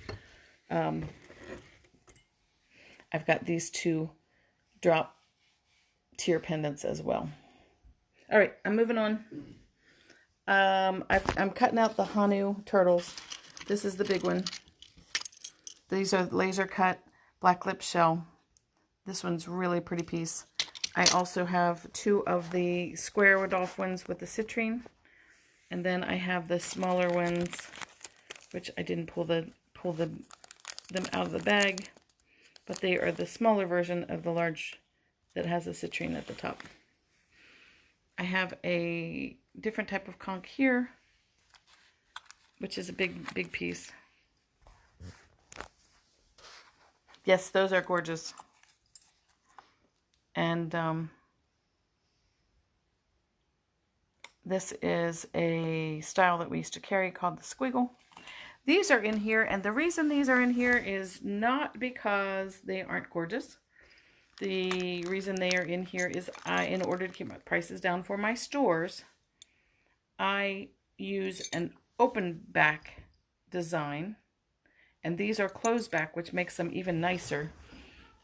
I've got these two drop tear pendants as well. All right, I'm moving on. I'm cutting out the Hanu turtles. This is the big one. These are laser cut black lip shell. This one's really pretty piece. I also have two of the square Rudolph ones with the citrine. And then I have the smaller ones, which I didn't pull them out of the bag. But they are the smaller version of the large that has a citrine at the top. I have a different type of conch here, which is a big, big piece. Yes, those are gorgeous. And this is a style that we used to carry called the squiggle. These are in here, and the reason these are in here is not because they aren't gorgeous. The reason they are in here is in order to keep my prices down for my stores, I use an open back design, and these are closed back, which makes them even nicer.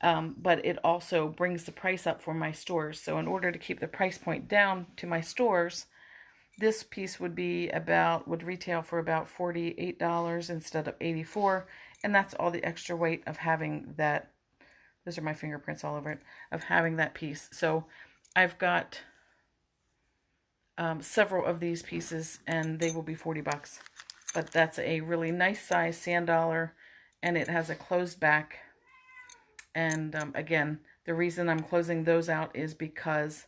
But it also brings the price up for my stores. So in order to keep the price point down to my stores, this piece would retail for about $48 instead of $84. And that's all the extra weight of having that. Those are my fingerprints all over it, of having that piece. So I've got several of these pieces, and they will be $40. But that's a really nice size sand dollar, and it has a closed back. And again, the reason I'm closing those out is because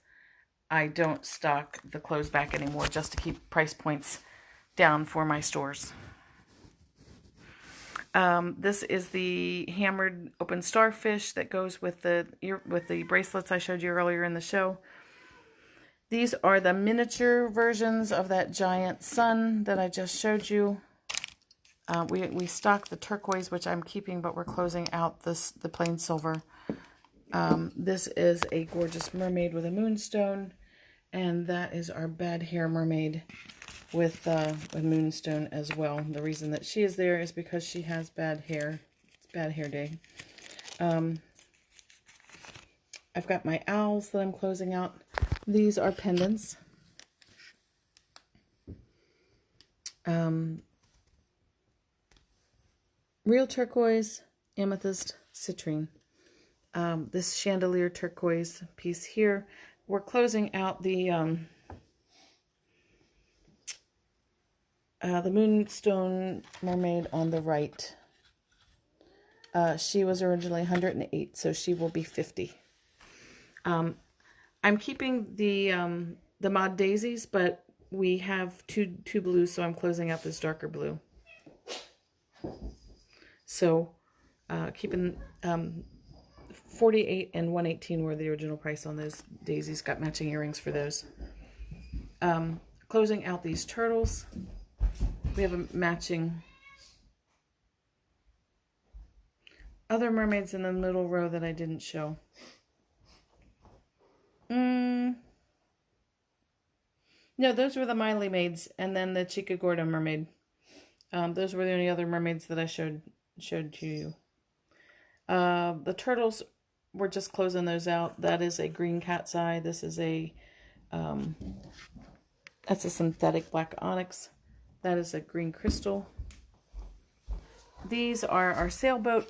I don't stock the closed back anymore, just to keep price points down for my stores. This is the hammered open starfish that goes with the bracelets I showed you earlier in the show. These are the miniature versions of that giant sun that I just showed you. We stock the turquoise, which I'm keeping, but we're closing out the plain silver. This is a gorgeous mermaid with a moonstone, and that is our bad hair mermaid. with Moonstone as well. The reason that she is there is because she has bad hair. It's bad hair day. I've got my owls that I'm closing out. These are pendants. Real turquoise, amethyst, citrine. This chandelier turquoise piece here. We're closing out the Moonstone Mermaid on the right. She was originally 108, so she will be 50. I'm keeping the mod daisies, but we have two blues, so I'm closing out this darker blue. So keeping 48 and 118 were the original price on those daisies. Got matching earrings for those. Closing out these turtles. We have a matching other mermaids in the middle row that I didn't show. No, those were the Miley maids, and then the Chica Gorda mermaid. Those were the only other mermaids that I showed to you. The turtles, we're just closing those out. That is a green cat's eye. This is that's a synthetic black onyx. That is a green crystal. These are our sailboat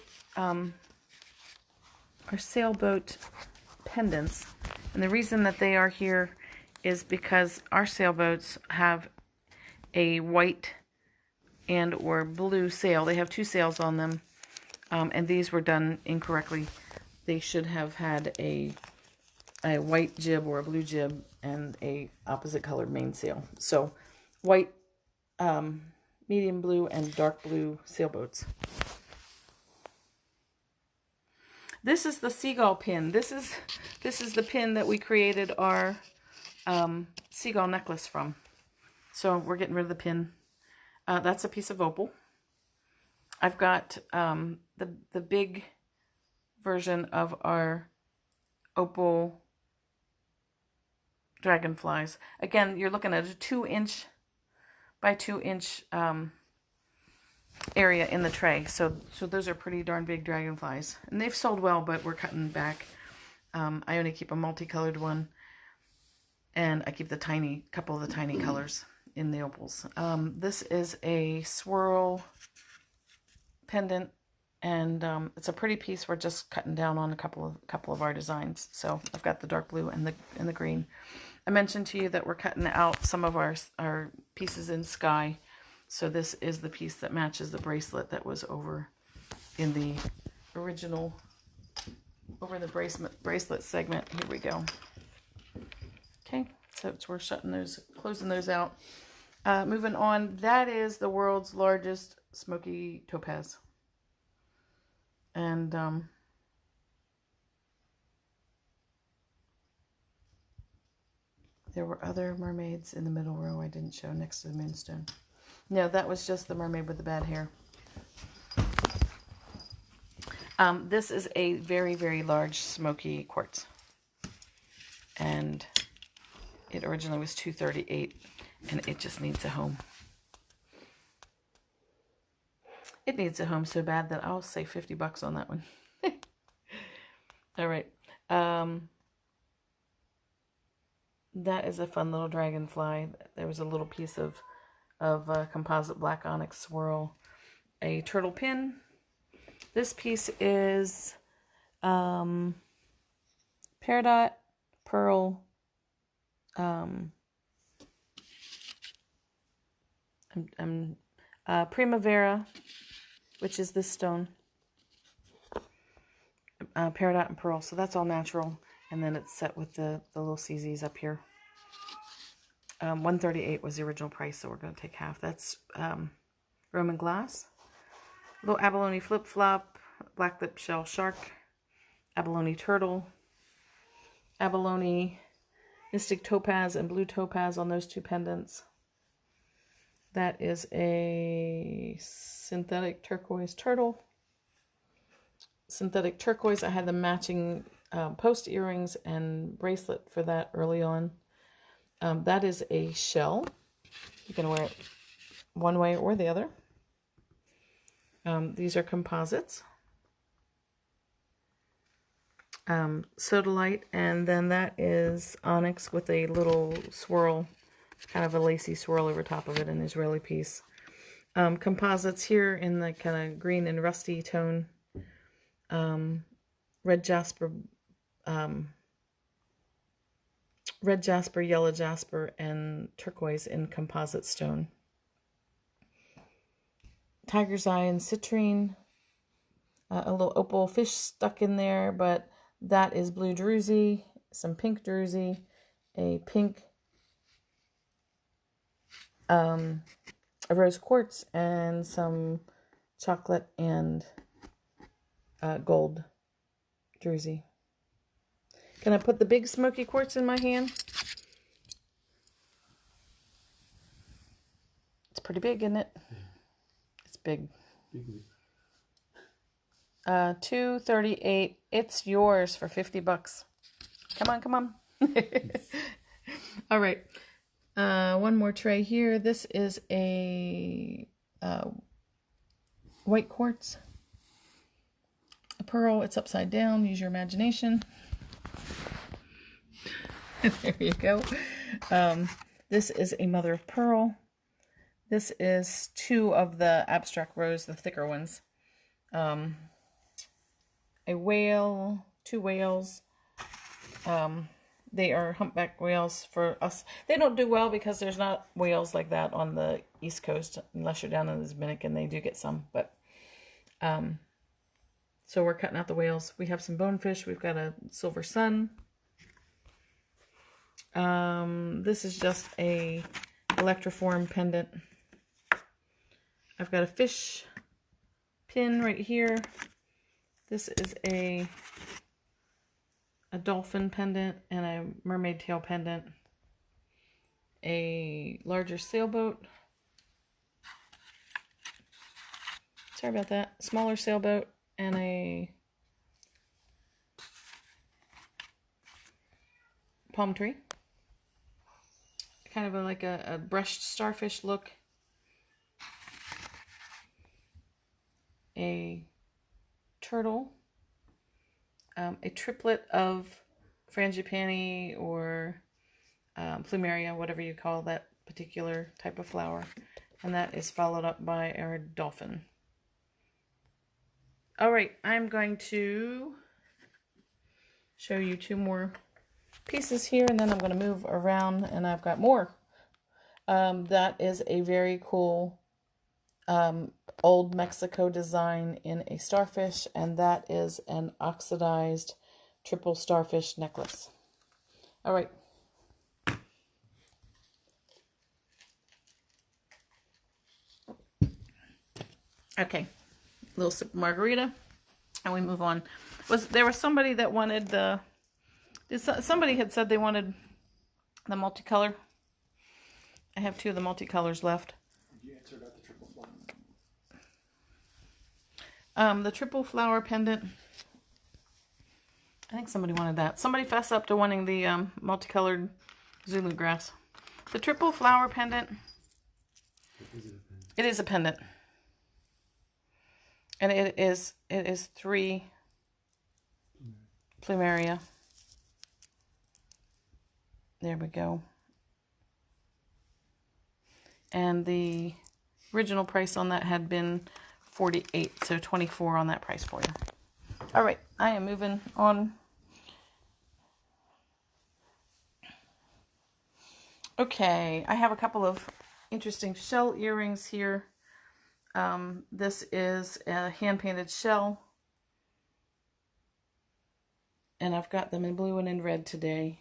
pendants. And the reason that they are here is because our sailboats have a white and or blue sail. They have two sails on them. And these were done incorrectly. They should have had a white jib or a blue jib and a opposite colored mainsail. So white, medium blue, and dark blue sailboats. This is the seagull pin. This is the pin that we created our seagull necklace from. So we're getting rid of the pin. That's a piece of opal. I've got the big version of our opal dragonflies. Again, you're looking at a 2-inch by 2-inch area in the tray. So those are pretty darn big dragonflies. And they've sold well, but we're cutting back. I only keep a multicolored one. And I keep the couple of the tiny colors in the opals. This is a swirl pendant, and it's a pretty piece. We're just cutting down on a couple of our designs. So I've got the dark blue and the green. I mentioned to you that we're cutting out some of our pieces in sky. So this is the piece that matches the bracelet that was over in the original, over the bracelet segment. Here we go. Okay, so we're closing those out. Moving on, that is the world's largest smoky topaz. And there were other mermaids in the middle row I didn't show next to the moonstone. No, that was just the mermaid with the bad hair. This is a very, very large smoky quartz. And it originally was $238, and it just needs a home. It needs a home so bad that I'll say $50 on that one. All right. That is a fun little dragonfly. There was a little piece of composite black onyx swirl. A turtle pin. This piece is peridot, pearl, primavera, which is this stone, peridot and pearl. So that's all natural, and then it's set with the little CZs up here. $138 was the original price, so we're going to take half. That's Roman glass, little abalone flip flop, black lip shell shark, abalone turtle, abalone mystic topaz and blue topaz on those two pendants. That is a synthetic turquoise turtle. Synthetic turquoise. I had the matching post earrings and bracelet for that early on. That is a shell. You can wear it one way or the other. These are composites. Sodalite, and then that is onyx with a little swirl, kind of a lacy swirl over top of it, an Israeli piece. Composites here in the kind of green and rusty tone. Red jasper, yellow jasper, and turquoise in composite stone. Tiger's eye and citrine. A little opal fish stuck in there, but that is blue druzy, some pink druzy, a pink a rose quartz, and some chocolate and gold druzy. Can I put the big smoky quartz in my hand? It's pretty big, isn't it? It's big. $238. It's yours for $50. Come on, come on. All right. One more tray here. This is a white quartz, a pearl. It's upside down. Use your imagination. There you go. This is a mother of pearl. This is 2 of the abstract rose, the thicker ones. A whale, 2 whales. They are humpback whales for us. They don't do well because there's not whales like that on the East Coast, unless you're down in the Dominican. They do get some, but so we're cutting out the whales. We have some bonefish. We've got a silver sun. This is just a electroform pendant. I've got a fish pin right here. This is a dolphin pendant and a mermaid tail pendant. A larger sailboat. Sorry about that. Smaller sailboat and a palm tree. Kind of like a brushed starfish look. A turtle. A triplet of frangipani or plumeria, whatever you call that particular type of flower. And that is followed up by our dolphin. All right, I'm going to show you 2 more pieces here, and then I'm going to move around, and I've got more. That is a very cool old Mexico design in a starfish, and that is an oxidized triple starfish necklace. All right. Okay, little sip of margarita, and we move on. There was somebody that wanted somebody had said they wanted the multicolor. I have 2 of the multicolors left. Did you answer about the triple flower? The triple flower pendant. I think somebody wanted that. Somebody fessed up to wanting the multicolored Zulu grass. The triple flower pendant. It is a pendant. And it is 3 plumeria. There we go. And the original price on that had been $48, so $24 on that price for you. All right, I am moving on. Okay, I have a couple of interesting shell earrings here. This is a hand-painted shell. And I've got them in blue and in red today.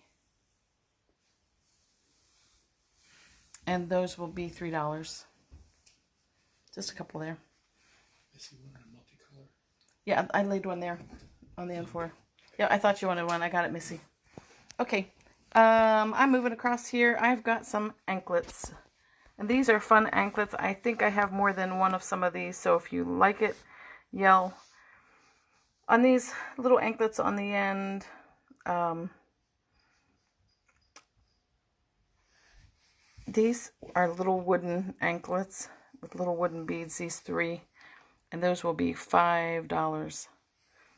And those will be $3. Just a couple there. I see one in a multicolor. Yeah, I laid one there on the M4. Yeah, I thought you wanted one. I got it, Missy. Okay. I'm moving across here. I've got some anklets. And these are fun anklets. I think I have more than one of some of these. So if you like it, yell. On these little anklets on the end, These are little wooden anklets with little wooden beads, these 3. And those will be $5.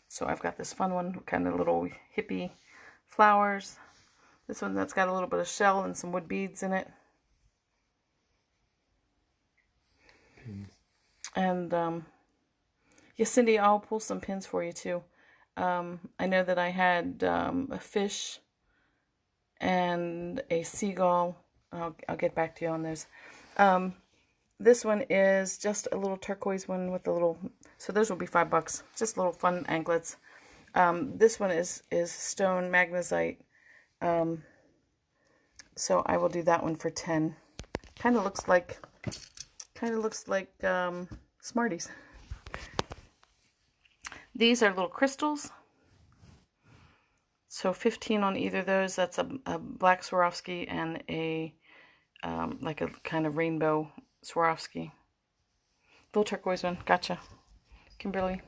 So I've got this fun one, kind of little hippie flowers. This one that's got a little bit of shell and some wood beads in it. And yeah, Cindy, I'll pull some pins for you too. I know that I had a fish and a seagull. I'll get back to you on those. This one is just a little turquoise one with a little, so those will be $5. Just little fun anklets. This one is stone magnesite. So I will do that one for 10. Kind of looks like Smarties. These are little crystals. So 15 on either of those. That's a black Swarovski and a like a kind of rainbow Swarovski. Little turquoise one. Gotcha, Kimberly.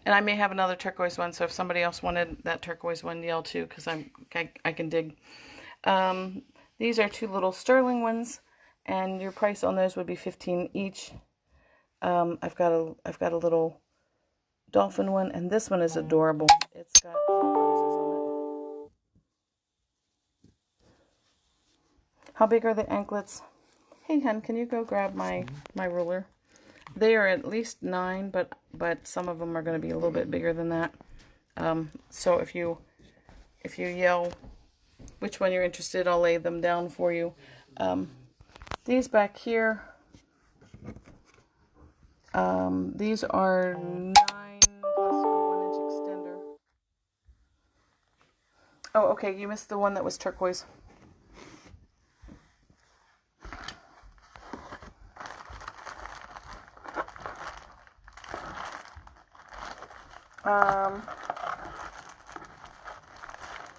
And I may have another turquoise one, so if somebody else wanted that turquoise one, yell too, because I can dig. These are 2 little sterling ones, and your price on those would be 15 each. I've got a little dolphin one, and this one is adorable. It's got roses on it. How big are the anklets? Hey, hun, can you go grab my ruler? They are at least 9, but some of them are going to be a little bit bigger than that. So if you yell which one you're interested, I'll lay them down for you. These back here, these are 9 plus a 1-inch extender. Oh, okay, you missed the one that was turquoise.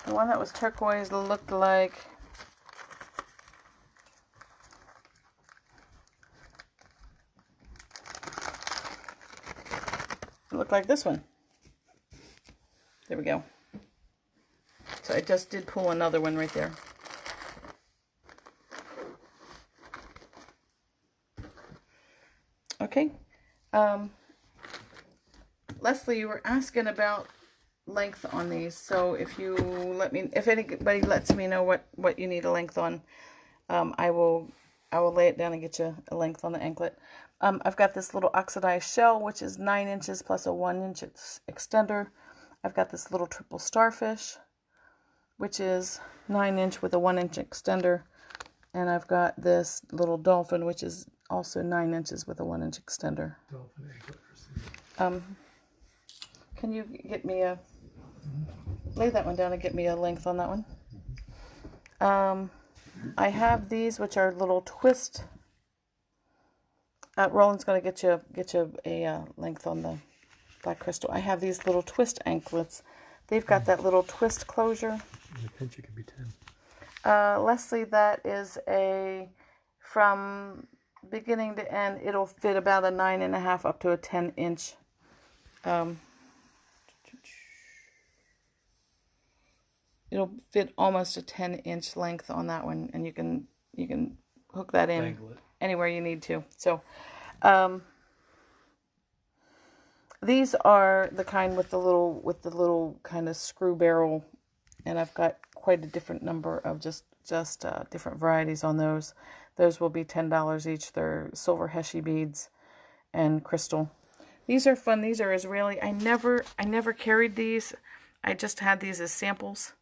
The one that was turquoise looked like this one. There we go. So I just did pull another one right there. Okay. Leslie, you were asking about length on these, so if anybody lets me know what you need a length on, I will lay it down and get you a length on the anklet. I've got this little oxidized shell, which is 9 inches plus a 1-inch extender. I've got this little triple starfish, which is 9-inch with a 1-inch extender, and I've got this little dolphin, which is also 9 inches with a 1-inch extender. Dolphin anklet. Can you get me lay that one down and get me a length on that one? I have these, which are little twist. Roland's going to get you a length on the black crystal. I have these little twist anklets. They've got that little twist closure. The pinch, it could be 10. Leslie, that is from beginning to end, it'll fit about a 9.5 up to a 10-inch. It'll fit almost a 10-inch length on that one, and you can hook that in anywhere you need to. So, these are the kind with the little kind of screw barrel, and I've got quite a different number of just different varieties on those. Those will be $10 each. They're silver Heshy beads and crystal. These are fun. These are Israeli. I never carried these. I just had these as samples.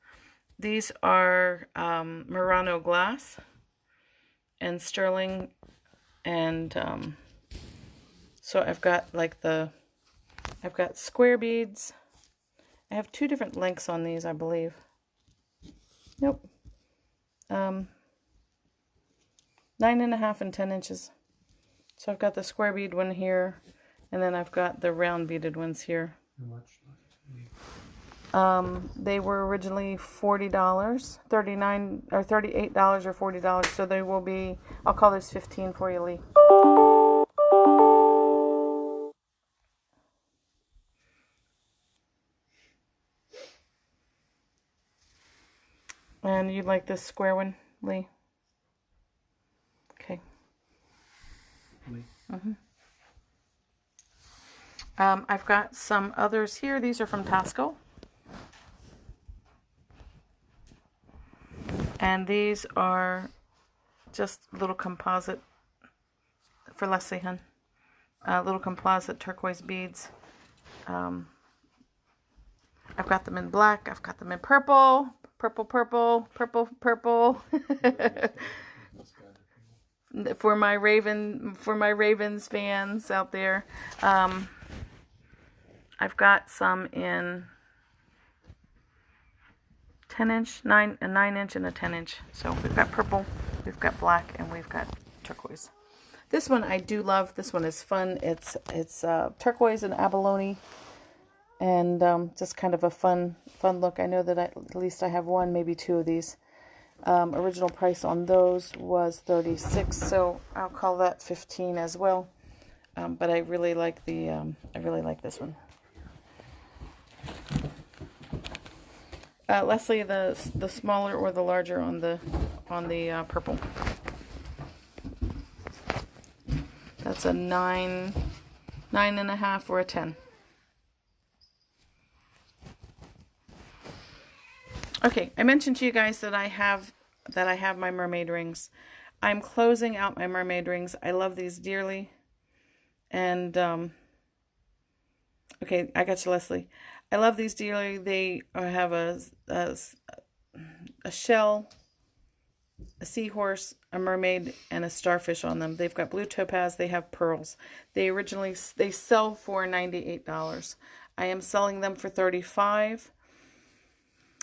These are Murano glass and sterling, and so I've got I've got square beads. I have 2 different lengths on these, I believe. Nope. 9.5 and 10 inches. So I've got the square bead one here, and then I've got the round beaded ones here. How much? They were originally $40, $39 or $38 or $40, so they will be, I'll call this 15 for you, Lee. And you'd like this square one, Lee? I've got some others here. These are from Tasco. And these are just little composite, for Leslie, hun. Little composite turquoise beads. I've got them in black. I've got them in purple. Purple, purple, purple, purple. For my Ravens fans out there. I've got some in 10-inch, a 9-inch, and a 10-inch. So we've got purple, we've got black, and we've got turquoise. This one I do love. This one is fun. It's turquoise and abalone, and just kind of a fun look. I know that at least I have one, maybe two of these. Original price on those was $36, so I'll call that $15 as well. But I really like this one. Leslie, the smaller or the larger on the purple? That's a 9.5, or a 10. Okay, I mentioned to you guys that I have my mermaid rings. I'm closing out my mermaid rings. I love these dearly. And okay, I got you, Leslie. I love these dearly. They have a shell, a seahorse, a mermaid, and a starfish on them. They've got blue topaz. They have pearls. They sell for $98. I am selling them for $35.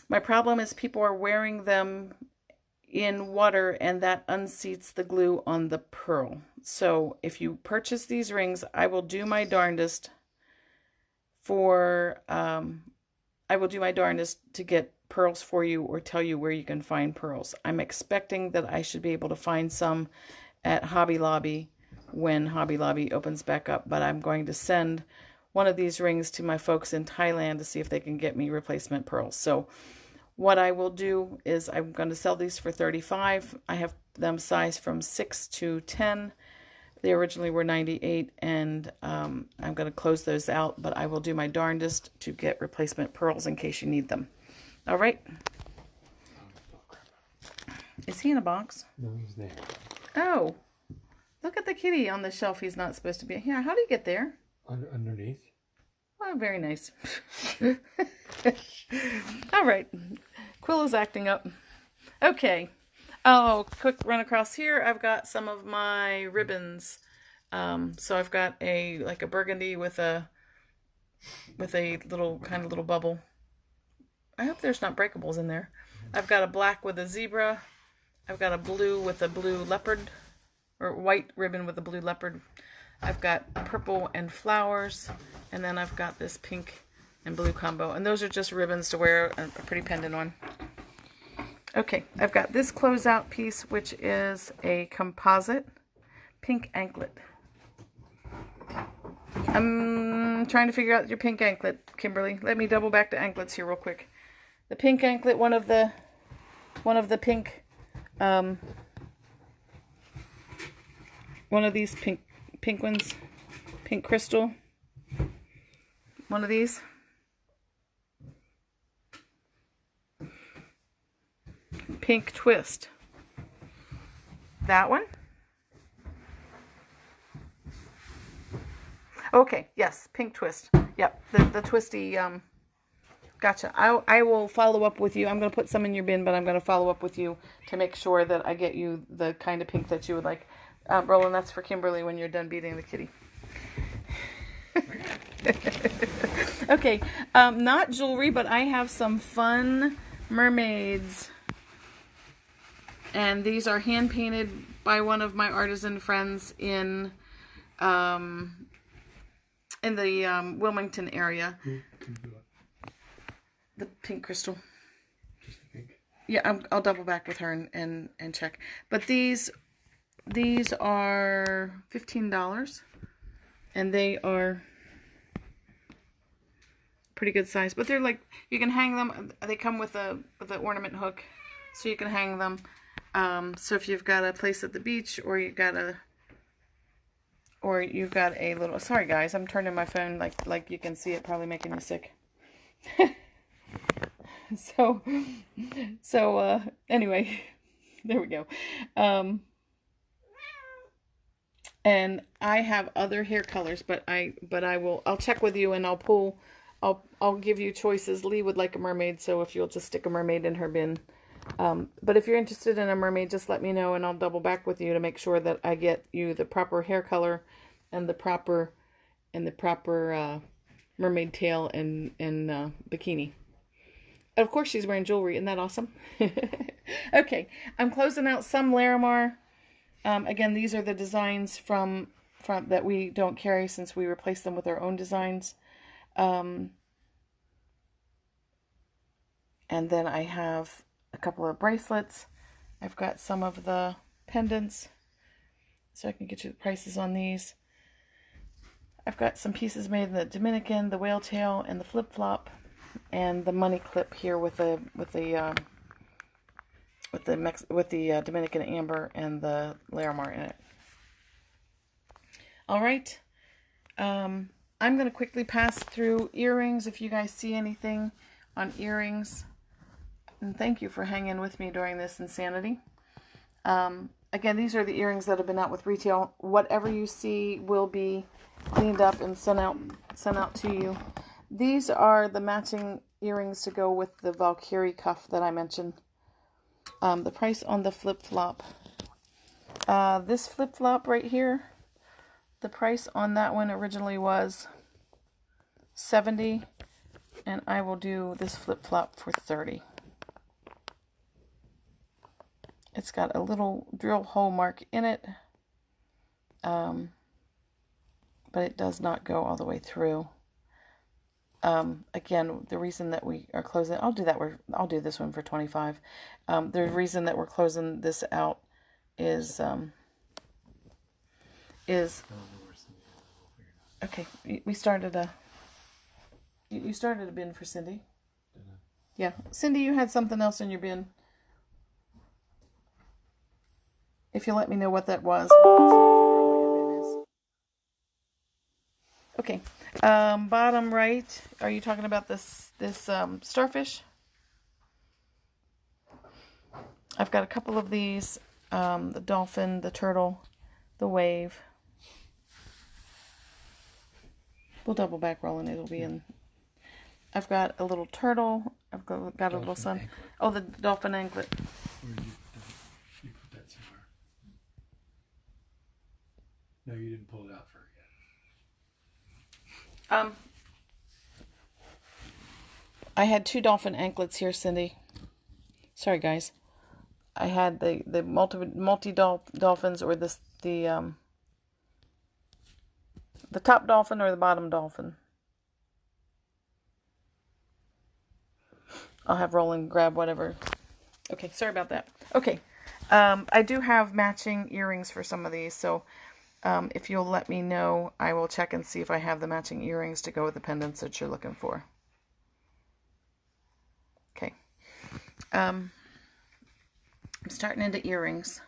My problem is people are wearing them in water, and that unseats the glue on the pearl. So if you purchase these rings, I will do my darndest to get pearls for you, or tell you where you can find pearls. I'm expecting that I should be able to find some at Hobby Lobby when Hobby Lobby opens back up, but I'm going to send one of these rings to my folks in Thailand to see if they can get me replacement pearls. So what I will do is I'm going to sell these for $35. I have them sized from 6 to 10. They originally were $98, and I'm going to close those out, but I will do my darndest to get replacement pearls in case you need them. All right? Is he in a box? No, he's there. Oh, look at the kitty on the shelf he's not supposed to be. Yeah, how did he get there? Underneath. Oh, very nice. All right. Quill is acting up. Okay. Oh, quick run across here. I've got some of my ribbons. So I've got a burgundy with a little bubble. I hope there's not breakables in there. I've got a black with a zebra. I've got a blue with a blue leopard, or white ribbon with a blue leopard. I've got purple and flowers, and then I've got this pink and blue combo. And those are just ribbons to wear a pretty pendant on. Okay, I've got this closeout piece, which is a composite pink anklet. I'm trying to figure out your pink anklet, Kimberly. Let me double back to anklets here real quick. The pink anklet, one of the pink, one of these pink ones, pink crystal. One of these. Pink twist. That one. Okay, yes, pink twist. Yep, the twisty, gotcha. I will follow up with you. I'm going to put some in your bin, but I'm going to follow up with you to make sure that I get you the kind of pink that you would like. Roland, that's for Kimberly when you're done beating the kitty. Okay, not jewelry, but I have some fun mermaids. And these are hand painted by one of my artisan friends in the Wilmington area. The pink crystal. Just the pink. Yeah, I'll double back with her and check. But these are $15, and they are pretty good size. But they're like, you can hang them. They come with a ornament hook, so you can hang them. So if you've got a place at the beach, or or you've got a little, sorry guys, I'm turning my phone like you can see it, probably making you sick. So anyway, there we go. And I have other hair colors, but I'll check with you and I'll give you choices. Lee would like a mermaid, so if you'll just stick a mermaid in her bin. But if you're interested in a mermaid, just let me know and I'll double back with you to make sure that I get you the proper hair color and the proper mermaid tail and bikini. Of course, she's wearing jewelry. Isn't that awesome? Okay, I'm closing out some Larimar. Again, these are the designs from that we don't carry since we replaced them with our own designs. And then I have a couple of bracelets. I've got some of the pendants, so I can get you the prices on these. I've got some pieces made in the Dominican, the whale tail, and the flip flop, and the money clip here with the Dominican amber and the Larimar in it. All right. I'm going to quickly pass through earrings if you guys see anything on earrings. And thank you for hanging with me during this insanity. Again, these are the earrings that have been out with retail. Whatever you see will be cleaned up and sent out to you. These are the matching earrings to go with the Valkyrie cuff that I mentioned. The price on the flip-flop. This flip-flop right here, the price on that one originally was $70, and I will do this flip-flop for $30. It's got a little drill hole mark in it, but it does not go all the way through. Again, the reason that we are closing, I'll do this one for $25. The reason that we're closing this out is okay. We started you started a bin for Cindy. Yeah, Cindy, you had something else in your bin. If you let me know what that was, okay. Bottom right, are you talking about this starfish? I've got a couple of these, the dolphin, the turtle, the wave. We'll double back roll and it'll be in. I've got a little turtle. I've got a little sun. Anklet. Oh, the dolphin anklet. Where you put that somewhere. No, you didn't pull it out for it yet. I had two dolphin anklets here, Cindy. Sorry, guys. I had the multi dolphins, or the top dolphin or the bottom dolphin. I'll have Roland grab whatever. Okay, sorry about that. Okay, I do have matching earrings for some of these, so if you'll let me know, I will check and see if I have the matching earrings to go with the pendants that you're looking for. Okay. I'm starting into earrings.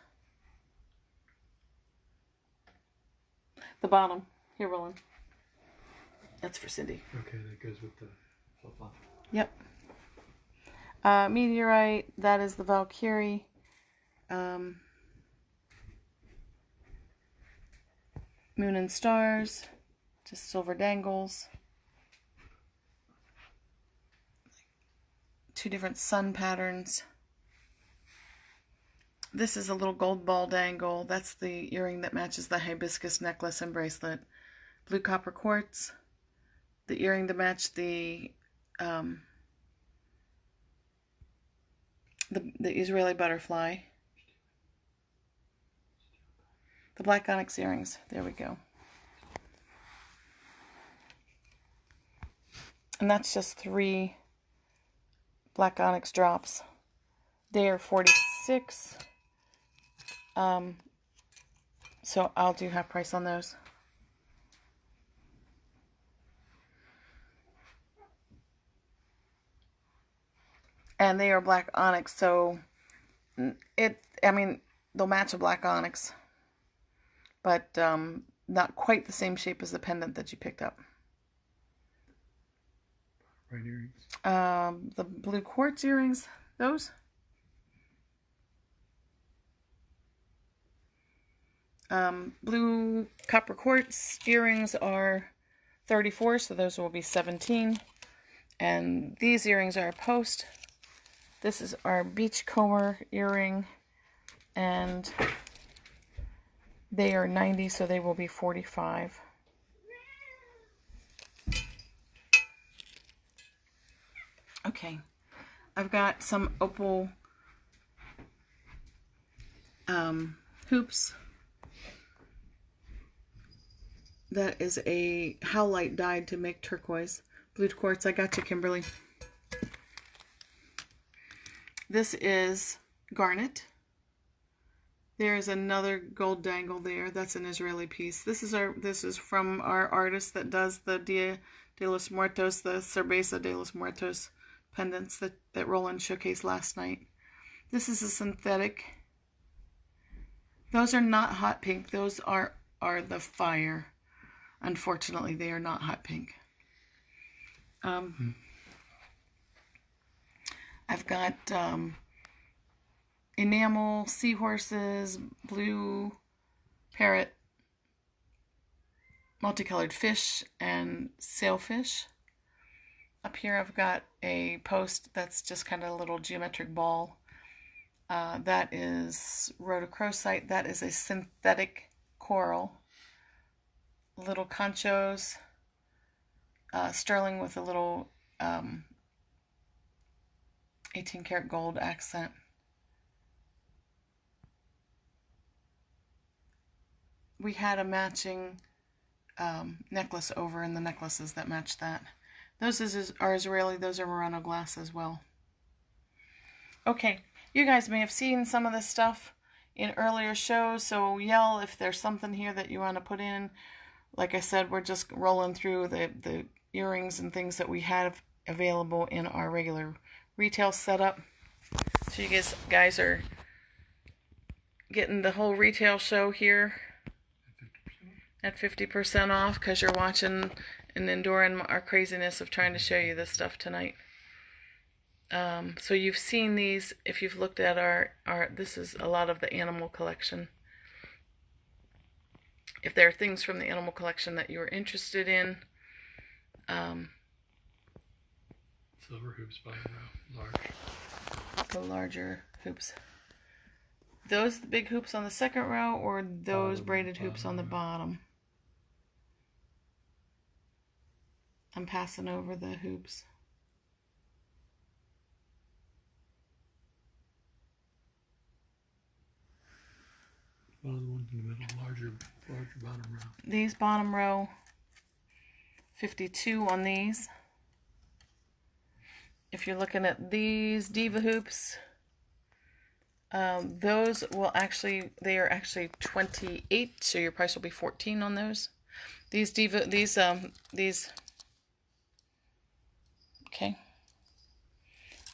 The bottom. Here, Roland. That's for Cindy. Okay, that goes with the flip-flop. Yep. Meteorite, that is the Valkyrie. Moon and Stars, just silver dangles. Two different sun patterns. This is a little gold ball dangle. That's the earring that matches the hibiscus necklace and bracelet. Blue copper quartz. The earring to match the Israeli butterfly. The black onyx earrings. There we go. And that's just 3 black onyx drops. They are $46. So I'll do half price on those. And they are black onyx, so I mean, they'll match a black onyx. But not quite the same shape as the pendant that you picked up. Right earrings. The blue quartz earrings, those. Blue copper quartz earrings are 34, so those will be 17. And these earrings are a post. This is our beachcomber earring, and they are 90, so they will be 45. Okay, I've got some opal hoops. That is a howlite dyed to make turquoise. Blue quartz, I got you, Kimberly. This is garnet. There's another gold dangle there. That's an Israeli piece. This is from our artist that does the Dia de los Muertos, the Cerveza de los Muertos pendants that Roland showcased last night. This is a synthetic. Those are not hot pink. Those are the fire. Unfortunately, they are not hot pink. I've got enamel seahorses, blue parrot, multicolored fish, and sailfish. Up here I've got a post that's just kind of a little geometric ball. That is rhodochrosite. That is a synthetic coral. Little conchos, sterling with a little 18 karat gold accent. We had a matching necklace over in the necklaces that match that. Those are Israeli, those are Murano glass as well. Okay, you guys may have seen some of this stuff in earlier shows, so yell if there's something here that you want to put in. Like I said, we're just rolling through the earrings and things that we have available in our regular retail setup. So you guys are getting the whole retail show here at 50% off because you're watching and enduring our craziness of trying to show you this stuff tonight. So you've seen these, if you've looked at our this is a lot of the animal collection. If there are things from the animal collection that you're interested in, Silver hoops by large. The larger hoops. Those the big hoops on the second row, or those braided hoops on the bottom? I'm passing over the hoops. One of the ones in the middle, larger bottom row. These bottom row, 52 on these. If you're looking at these diva hoops, those will actually, they are actually 28, so your price will be 14 on those. These okay.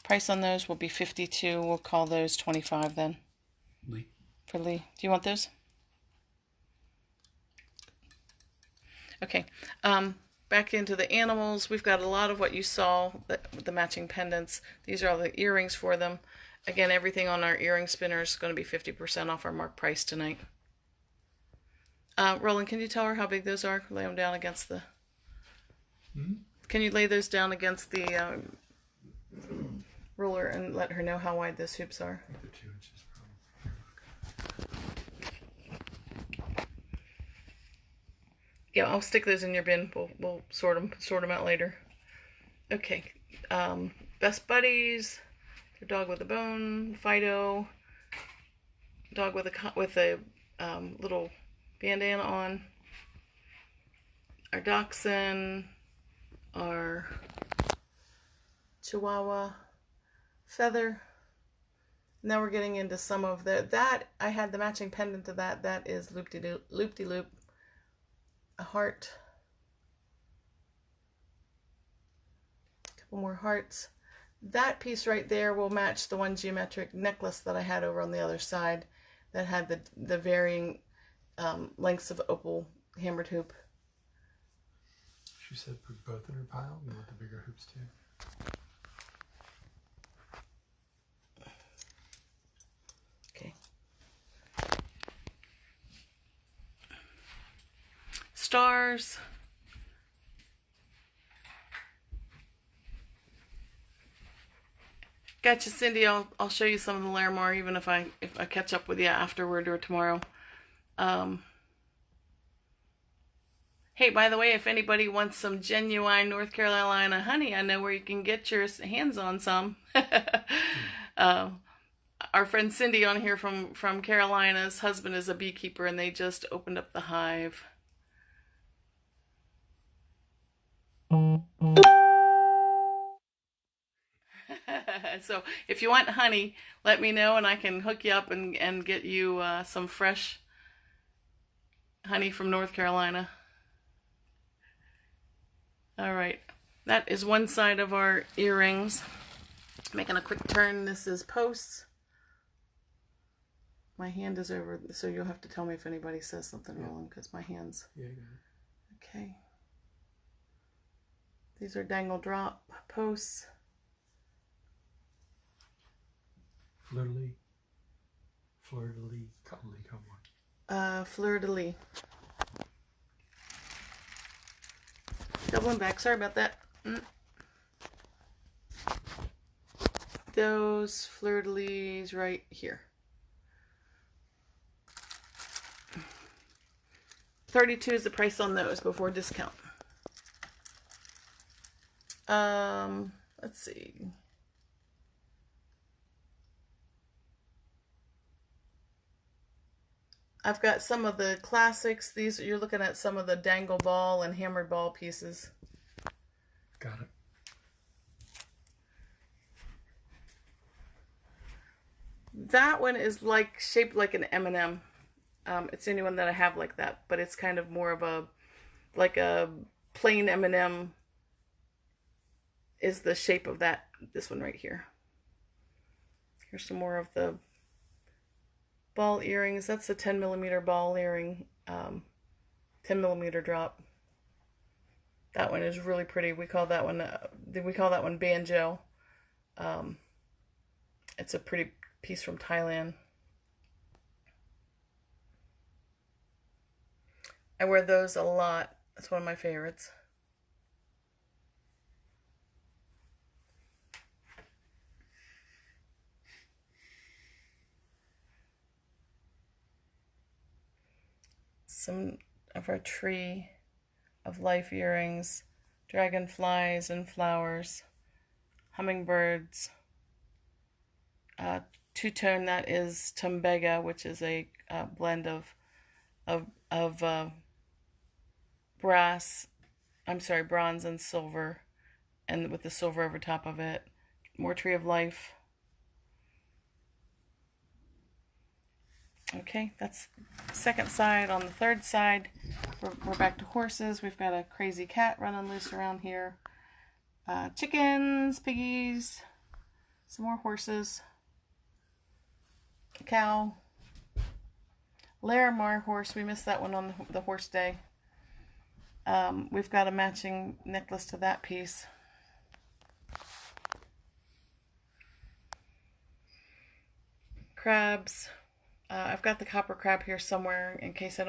Price on those will be 52. We'll call those 25 then. Lee. For Lee. Do you want those? Okay. Back into the animals. We've got a lot of what you saw, the matching pendants. These are all the earrings for them. Again, everything on our earring spinner is going to be 50% off our mark price tonight. Roland, can you tell her how big those are? Lay them down against the... Can you lay those down against the ruler and let her know how wide those hoops are? I think they're 2 inches probably. Yeah, I'll stick those in your bin. We'll sort them out later. Okay. Best buddies. Your dog with a bone. Fido. Dog with a little bandana on. Our dachshund. Our Chihuahua. Feather. Now we're getting into some of that I had the matching pendant to that. That is loop-de-loop. A heart. A couple more hearts. That piece right there will match the one geometric necklace that I had over on the other side that had the varying lengths of opal hammered hoop. She said put both in her pile and want the bigger hoops too. Okay. Stars. Gotcha, Cindy. I'll show you some of the Larimar, even if I catch up with you afterward or tomorrow. Hey, by the way, if anybody wants some genuine North Carolina honey, I know where you can get your hands on some. Our friend Cindy on here from Carolina's husband is a beekeeper, and they just opened up the hive. So if you want honey, let me know, and I can hook you up and get you some fresh honey from North Carolina. All right, that is one side of our earrings. Making a quick turn. This is posts. My hand is over, so you'll have to tell me if anybody says something wrong, because my hand's... Yeah. Okay. These are dangle drop posts. Fleur-de-lis, come on. Fleur-de-lis. Doubling back, sorry about that. Those fleur-de-lis right here. 32 is the price on those before discount. Let's see. I've got some of the classics. These, you're looking at some of the dangle ball and hammered ball pieces. Got it. That one is like shaped like an M&M. It's the only one that I have like that, but it's kind of more of a, like a plain M&M is the shape of that, this one right here. Here's some more of the ball earrings. That's a 10 millimeter ball earring, 10 millimeter drop. That one is really pretty. We call that one banjo. It's a pretty piece from Thailand. I wear those a lot. That's one of my favorites. Some of our tree of life earrings, dragonflies and flowers, hummingbirds, two-tone, that is Tumbega, which is a blend of bronze and silver, and with the silver over top of it. More tree of life. Okay, that's the second side. On the third side, we're back to horses. We've got a crazy cat running loose around here. Chickens, piggies, some more horses, a cow, Larimar horse. We missed that one on the horse day. We've got a matching necklace to that piece. Crabs. I've got the copper crab here somewhere. In case I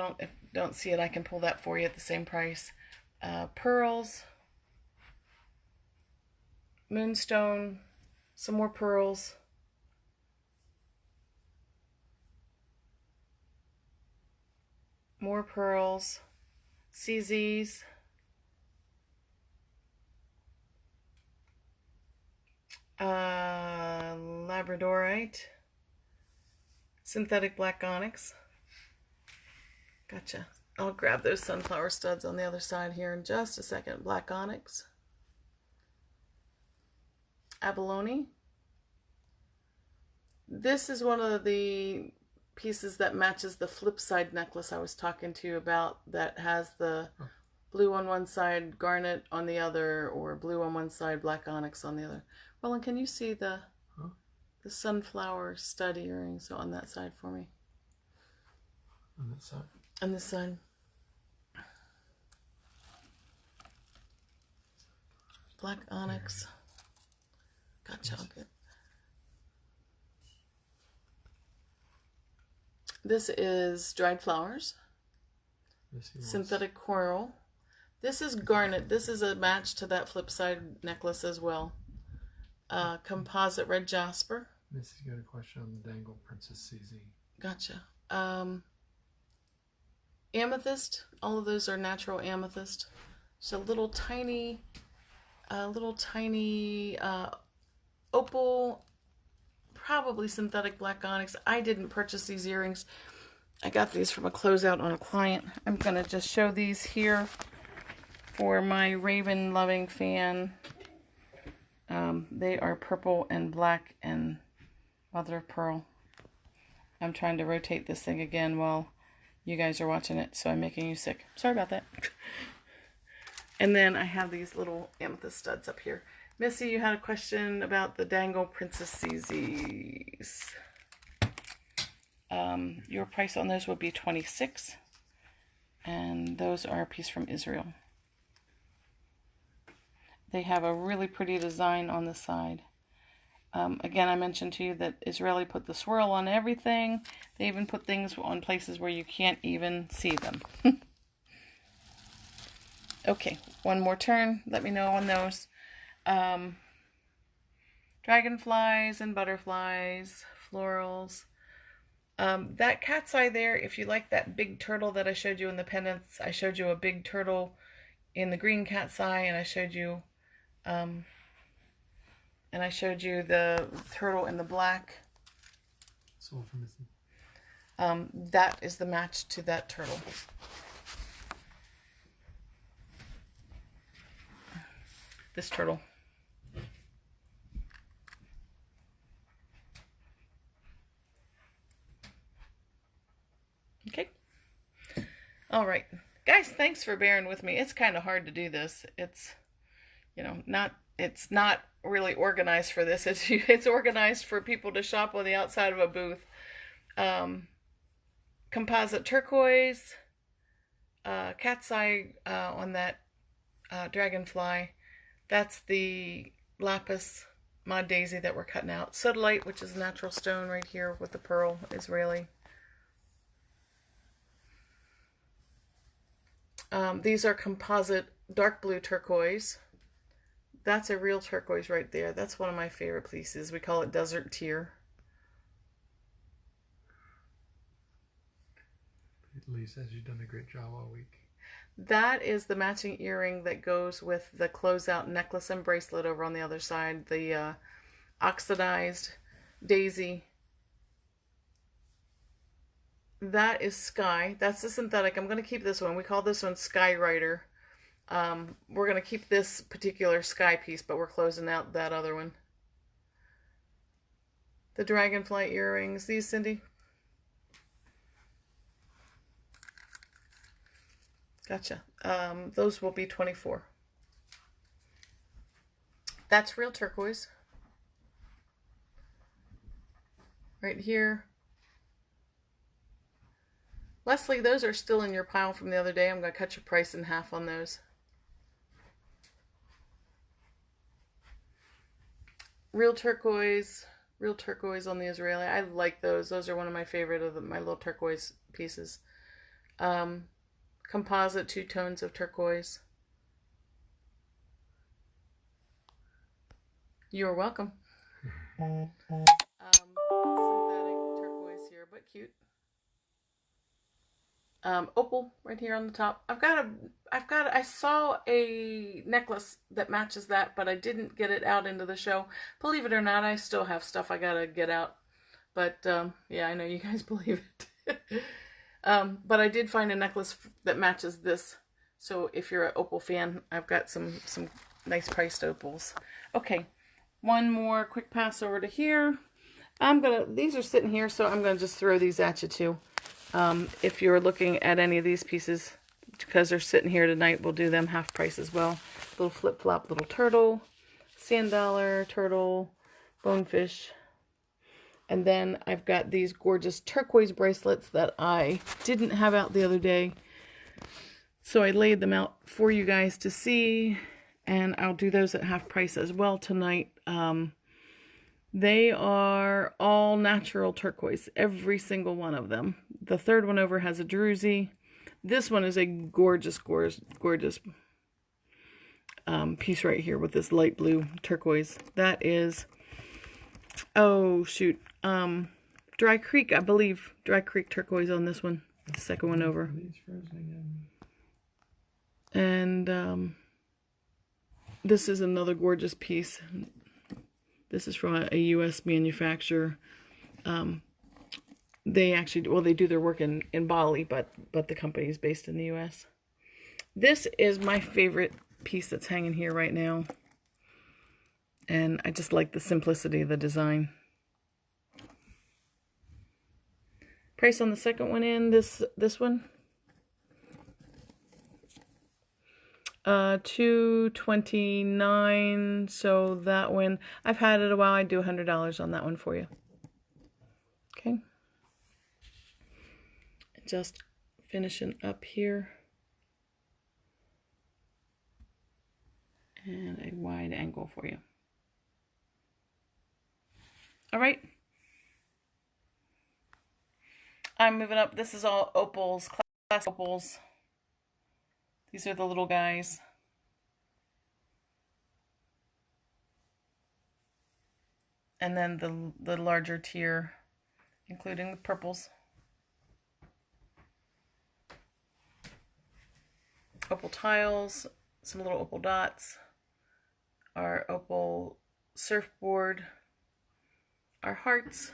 don't see it, I can pull that for you at the same price. Pearls. Moonstone. Some more pearls. More pearls. CZs. Labradorite. Synthetic black onyx. Gotcha. I'll grab those sunflower studs on the other side here in just a second. Black onyx. Abalone. This is one of the pieces that matches the flip side necklace I was talking to you about, that has the blue on one side, garnet on the other, or blue on one side, black onyx on the other. Roland, can you see the sunflower stud earrings on that side for me? On that side? On this side. black onyx. Gotcha. Okay. This is dried flowers. Synthetic coral. This is garnet. This is a match to that flip side necklace as well. Composite red jasper. Missy's got a question on the dangle Princess CZ. Gotcha. Amethyst. All of those are natural amethyst. So little tiny opal, probably synthetic black onyx. I didn't purchase these earrings. I got these from a closeout on a client. I'm going to just show these here for my raven loving fan. They are purple and black and mother of pearl. I'm trying to rotate this thing again while you guys are watching it, so I'm making you sick. Sorry about that. And then I have these little amethyst studs up here. Missy, you had a question about the dangle Princess CZs. Your price on those would be $26, and those are a piece from Israel. They have a really pretty design on the side. Again, I mentioned to you that Israeli put the swirl on everything. They even put things on places where you can't even see them. Okay, one more turn. Let me know on those. Dragonflies and butterflies, florals. That cat's eye there, if you like that big turtle that I showed you in the pendants, I showed you a big turtle in the green cat's eye, and I showed you the turtle in the black. Sold for Missy. That is the match to that turtle. This turtle. Okay. All right. Guys, thanks for bearing with me. It's kind of hard to do this. It's, it's not really organized for this. It's organized for people to shop on the outside of a booth. Composite turquoise, cat's eye on that dragonfly. That's the lapis mod daisy that we're cutting out. Sodalite, which is natural stone right here with the pearl, Israeli. These are composite dark blue turquoise. That's a real turquoise right there. That's one of my favorite pieces. We call it Desert Tear. Lee says you've done a great job all week. That is the matching earring that goes with the closeout necklace and bracelet over on the other side. The oxidized daisy. That is Sky. That's the synthetic. I'm going to keep this one. We call this one Sky Rider. We're going to keep this particular Sky piece, but we're closing out that other one. The dragonfly earrings. These, Cindy? Gotcha. Those will be $24. That's real turquoise. Right here. Leslie, those are still in your pile from the other day. I'm going to cut your price in half on those. Real turquoise on the Israeli. I like those. Those are one of my favorite of my little turquoise pieces. Composite 2 tones of turquoise. You're welcome. Synthetic turquoise here, but cute. Opal right here on the top. I saw a necklace that matches that, but I didn't get it out into the show. Believe it or not, I still have stuff I gotta get out. But, yeah, I know you guys believe it. But I did find a necklace that matches this. So if you're an opal fan, I've got some nice priced opals. Okay, one more quick pass over to here. These are sitting here, so I'm gonna just throw these at you too. If you're looking at any of these pieces, because they're sitting here tonight, we'll do them half price as well. Little flip-flop, little turtle, sand dollar, turtle, bonefish. And then I've got these gorgeous turquoise bracelets that I didn't have out the other day. So I laid them out for you guys to see. And I'll do those at half price as well tonight. They are all natural turquoise, every single one of them. The third one over has a druzy. This one is a gorgeous, gorgeous, gorgeous piece right here with this light blue turquoise. That is, oh shoot, Dry Creek, I believe. Dry Creek turquoise on this one. The second one over. And this is another gorgeous piece. This is from a U.S. manufacturer. They actually, well, they do their work in Bali, but the company is based in the U.S. This is my favorite piece that's hanging here right now. And I just like the simplicity of the design. Price on the second one in, this one. $229. So that one, I've had it a while. I'd do $100 on that one for you. Okay. Just finishing up here. And a wide angle for you. All right. I'm moving up. This is all opals, classic opals. These are the little guys. And then the larger tier, including the purples. Opal tiles, some little opal dots. Our opal surfboard. Our hearts.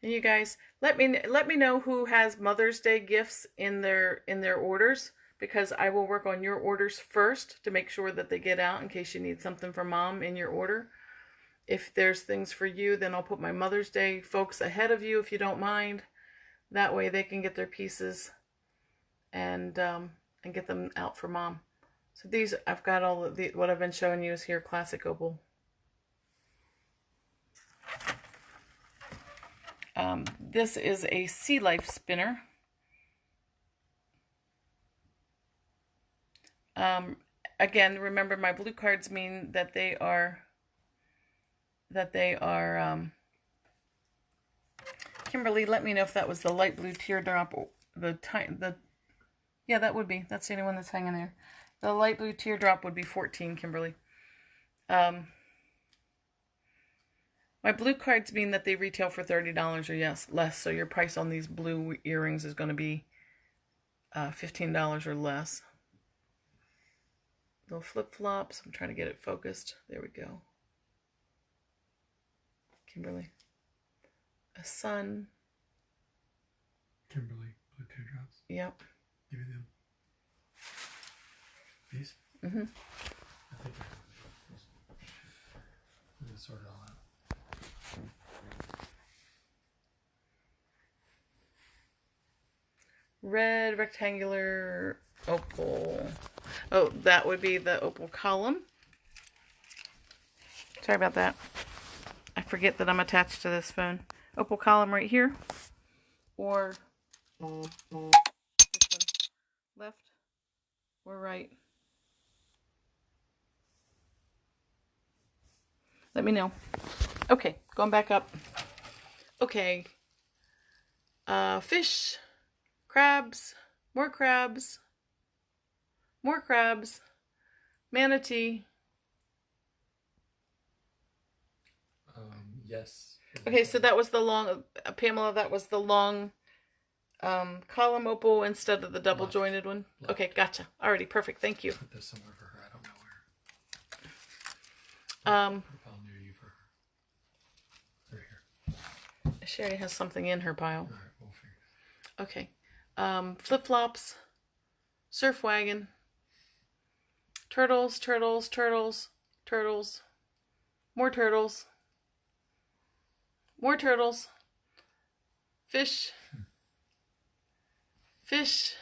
And you guys, let me know who has Mother's Day gifts in their orders, because I will work on your orders first to make sure that they get out in case you need something for Mom in your order. If there's things for you, then I'll put my Mother's Day folks ahead of you if you don't mind. That way they can get their pieces and get them out for Mom. So these, I've got all of the, what I've been showing you is here, classic opal. This is a Sea Life spinner. Again, remember my blue cards mean that they are Kimberly, let me know if that was the light blue teardrop or yeah, that would be. That's the only one that's hanging there. The light blue teardrop would be 14, Kimberly. My blue cards mean that they retail for $30 or less, so your price on these blue earrings is going to be $15 or less. Little flip-flops. I'm trying to get it focused. There we go. Kimberly. A sun. Kimberly, blue teardrops. Yep. Give me them. These? Mm-hmm. I think I'm gonna sort it all out. Red rectangular opal. Oh, that would be the opal column. Sorry about that. I forget that I'm attached to this phone. Opal column right here. Or this one. Left or right. Let me know. Okay, going back up. Okay. Fish. Crabs. More crabs. More crabs. Manatee. Yes. Okay, so that was the long, Pamela, that was the long column opal instead of the double jointed one? Left. Okay, gotcha. Alrighty, perfect. Thank you. Put this somewhere for her. I don't know where. Put a pile near you for her. They're here. She already has something in her pile. All right, we'll figure it Okay. Flip-flops. Surf wagon. Turtles, turtles, turtles, turtles. More turtles. More turtles. Fish. Fish.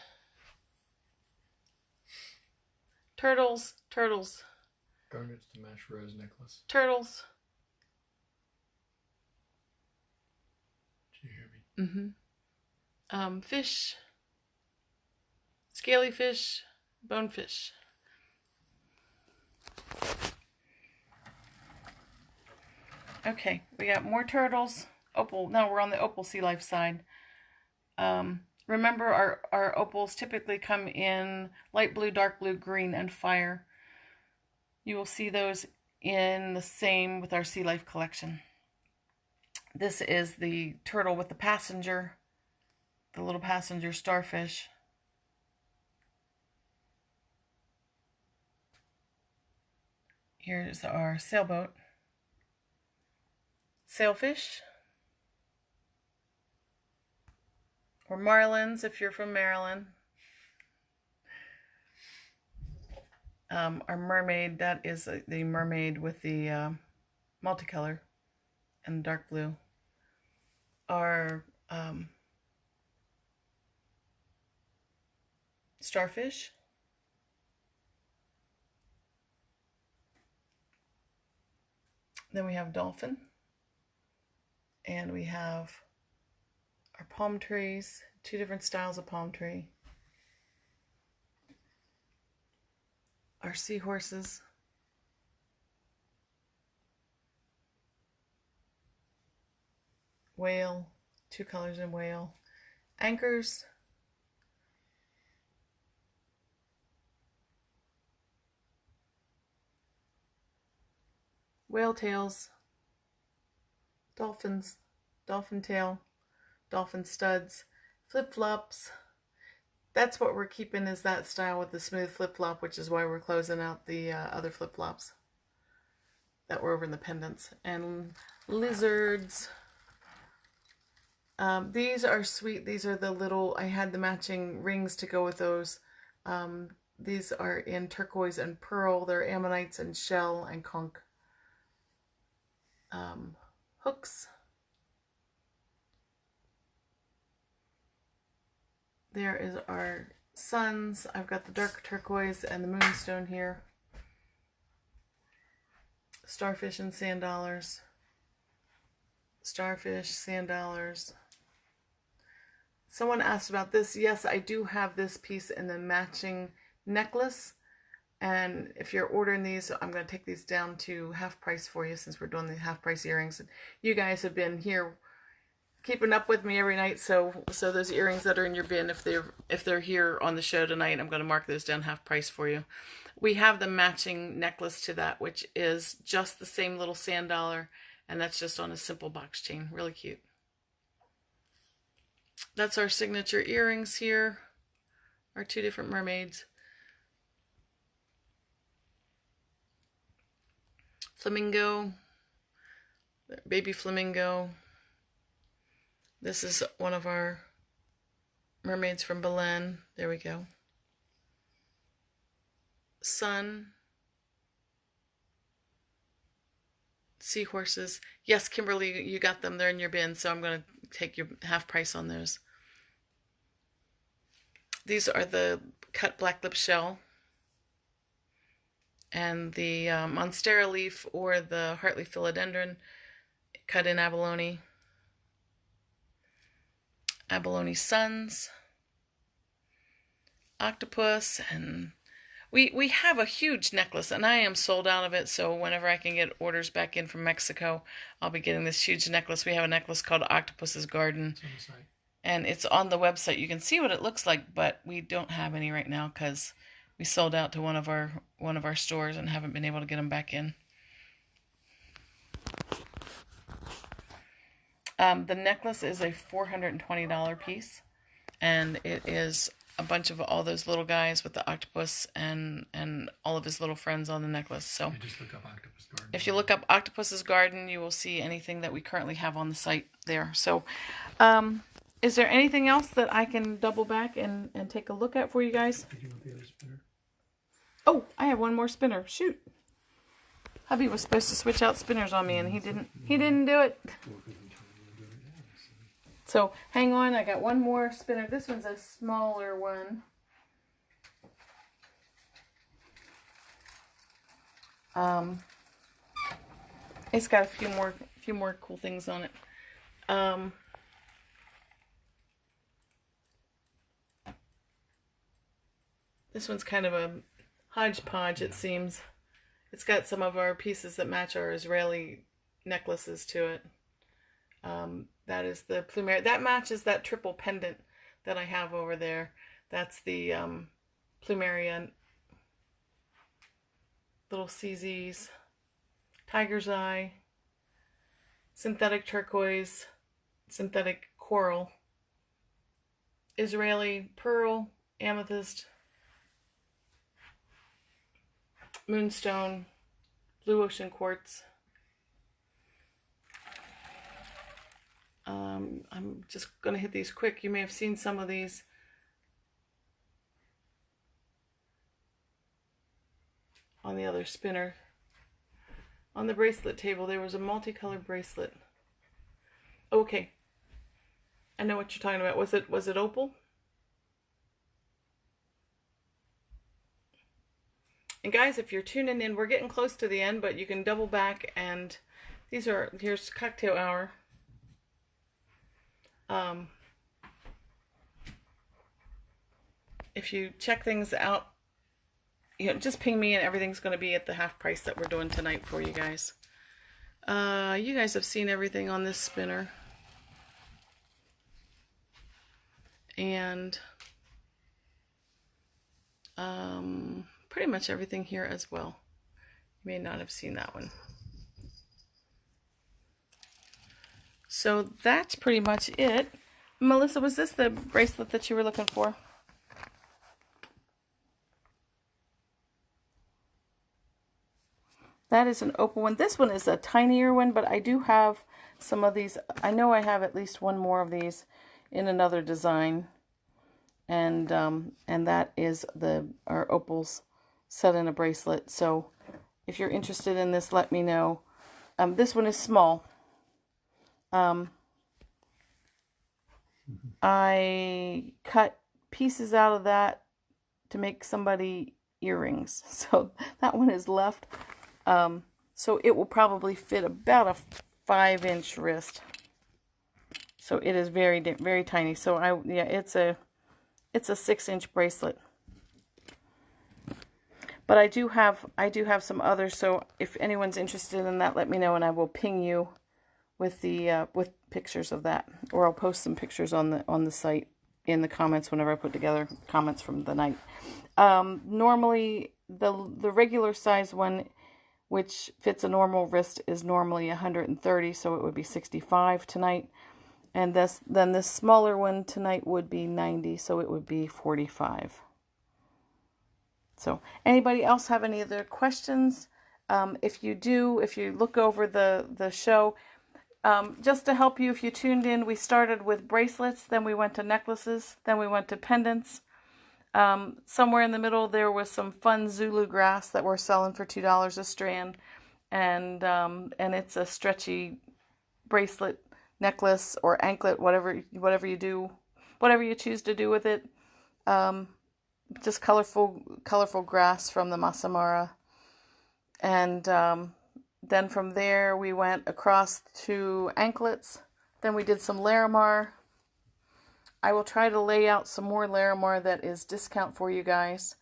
Turtles, turtles, out. Garnets to match rose necklace. turtles. Did you hear Fish, scaly fish, bonefish. Okay, we got more turtles. Opal. Now we're on the opal sea life side. Remember, our opals typically come in light blue, dark blue, green, and fire. You will see those in the same with our sea life collection. This is the turtle with the passenger, the little passenger starfish. Here's our sailboat. Sailfish, or marlins if you're from Maryland. Our mermaid, that is the mermaid with the multicolor and dark blue. Our starfish. Then we have dolphin. And we have our palm trees, 2 different styles of palm tree. Our seahorses. Whale, 2 colors in whale. Anchors. Whale tails. Dolphins, dolphin tail, dolphin studs, flip-flops. That's what we're keeping, is that style with the smooth flip-flop, which is why we're closing out the other flip-flops that were over in the pendants. And lizards. These are sweet. These are the little, I had the matching rings to go with those. These are in turquoise and pearl. They're ammonites and shell and conch. Hooks. There is our suns. I've got the dark turquoise and the moonstone here. Starfish and sand dollars. Starfish, sand dollars. Someone asked about this. Yes, I do have this piece in the matching necklace. And if you're ordering these, I'm going to take these down to half price for you, since we're doing the half price earrings. You guys have been here keeping up with me every night, so those earrings that are in your bin, if they're here on the show tonight, I'm going to mark those down half price for you. We have the matching necklace to that, which is just the same little sand dollar, and that's just on a simple box chain. Really cute. That's our signature earrings here. Our 2 different mermaids. Flamingo, baby flamingo. This is one of our mermaids from Belen. There we go. Sun. Seahorses. Yes, Kimberly, you got them. They're in your bin, so I'm going to take your half price on those. These are the cut black lip shell. And the monstera leaf, or the heartleaf philodendron, cut in abalone. Abalone suns. Octopus. And we have a huge necklace, and I am sold out of it, so whenever I can get orders back in from Mexico, I'll be getting this huge necklace. We have a necklace called Octopus's Garden. It's on the site. And it's on the website. You can see what it looks like, but we don't have any right now because we sold out to one of our stores and haven't been able to get them back in. The necklace is a $420 piece, and it is a bunch of all those little guys with the octopus and all of his little friends on the necklace. So just look up Octopus Garden. If you look up Octopus's Garden, you will see anything that we currently have on the site there. So is there anything else that I can double back and take a look at for you guys? Did you want the other spinner? Oh, I have one more spinner. Shoot. Hubby was supposed to switch out spinners on me, and he didn't do it. So hang on, I got one more spinner. This one's a smaller one. It's got a few more cool things on it. This one's kind of a hodgepodge, it seems. It's got some of our pieces that match our Israeli necklaces to it. That is the plumeria. That matches that triple pendant that I have over there. That's the plumeria, little CZs, tiger's eye, synthetic turquoise, synthetic coral, Israeli pearl, amethyst, moonstone, blue ocean quartz. I'm just going to hit these quick. You may have seen some of these. On the other spinner. On the bracelet table, there was a multicolored bracelet. Okay. I know what you're talking about. Was it opal? And guys, if you're tuning in, we're getting close to the end, but you can double back, and here's cocktail hour. If you check things out, just ping me and everything's going to be at the half price that we're doing tonight for you guys. You guys have seen everything on this spinner. And pretty much everything here as well. You may not have seen that one. So that's pretty much it. Melissa, was this the bracelet that you were looking for? That is an opal one. This one is a tinier one, but I do have some of these. I know I have at least one more of these in another design. And that is our opals set in a bracelet. So if you're interested in this, let me know. This one is small. I cut pieces out of that to make somebody earrings. So that one is left. So it will probably fit about a 5-inch wrist. So it is very, very tiny. So it's a 6-inch bracelet. But I do have some others. So if anyone's interested in that, let me know, and I will ping you with the with pictures of that, or I'll post some pictures on the site in the comments whenever I put together comments from the night. Normally the regular size one, which fits a normal wrist, is normally 130, so it would be 65 tonight. And then this smaller one tonight would be 90, so it would be 45. So anybody else have any other questions? If you do, if you look over the show, just to help you, if you tuned in, we started with bracelets, then we went to necklaces, then we went to pendants. Somewhere in the middle there was some fun Zulu grass that we're selling for $2 a strand, and it's a stretchy bracelet, necklace, or anklet, whatever you do, whatever you choose to do with it. Just colorful grass from the Masamara. And then from there we went across to anklets. Then we did some Larimar. I will try to lay out some more Larimar that is discount for you guys.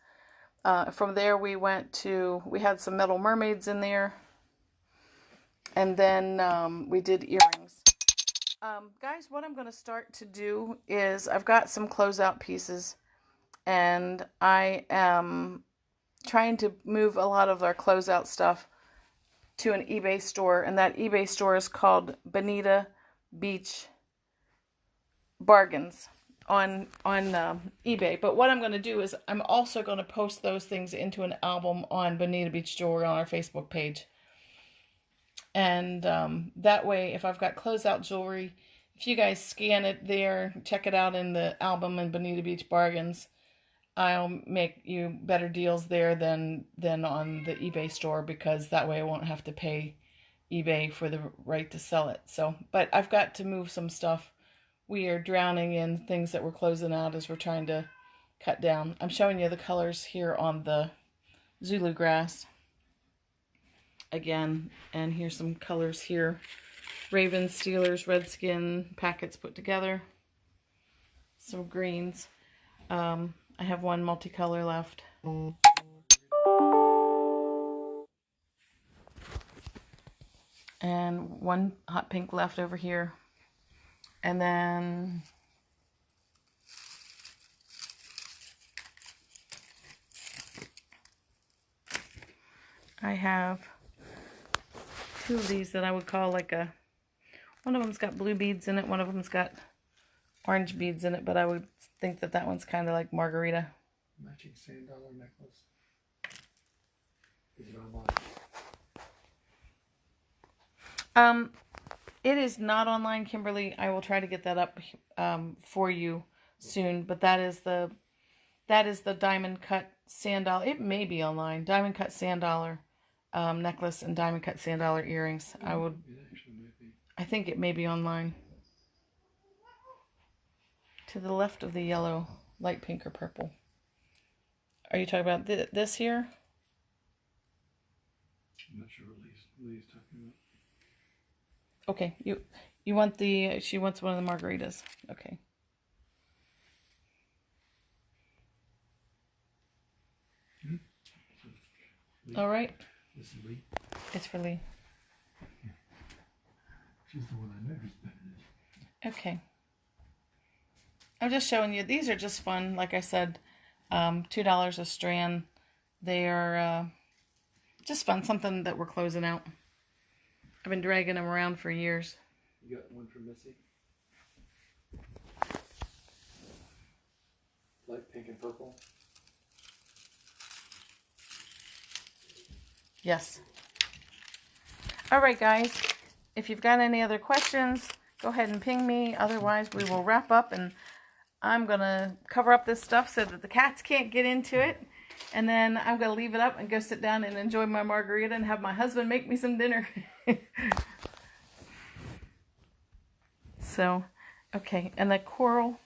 From there we had some metal mermaids in there. And then we did earrings. Guys, what I'm going to start to do is I've got some closeout pieces, and I am trying to move a lot of our closeout stuff to an eBay store, and that eBay store is called Bonita Beach Bargains on eBay. But what I'm going to do is I'm also going to post those things into an album on Bonita Beach Jewelry on our Facebook page. And that way, if I've got closeout jewelry, if you guys scan it there, check it out in the album in Bonita Beach Bargains, I'll make you better deals there than on the eBay store, because that way I won't have to pay eBay for the right to sell it. So, but I've got to move some stuff. We are drowning in things that we're closing out as we're trying to cut down. I'm showing you the colors here on the Zulu grass again, and here's some colors here. Ravens, Steelers, Redskin packets put together. Some greens. I have one multicolor left. And one hot pink left over here. And then I have two of these that I would call like a, one of them's got blue beads in it, one of them's got orange beads in it, but I would think that that one's kind of like margarita. Matching $100 necklace. Is it online? It is not online, Kimberly. I will try to get that up for you soon, but that is the diamond cut sand dollar. It may be online. Diamond cut sand dollar necklace and diamond cut sand dollar earrings. It actually might be. I think it may be online. To the left of the yellow, light pink or purple. Are you talking about this here? I'm not sure what Lee's talking about. Okay, you want the, she wants one of the margaritas. Okay. Lee. All right. This is Lee. It's for Lee. She's the one I know who's better than Okay. I'm just showing you. These are just fun. Like I said, $2 a strand. They are just fun. Something that we're closing out. I've been dragging them around for years. You got one for Missy? Light pink and purple? Yes. All right, guys. If you've got any other questions, go ahead and ping me. Otherwise, we will wrap up, and I'm going to cover up this stuff so that the cats can't get into it. And then I'm going to leave it up and go sit down and enjoy my margarita and have my husband make me some dinner. So, okay. And that coral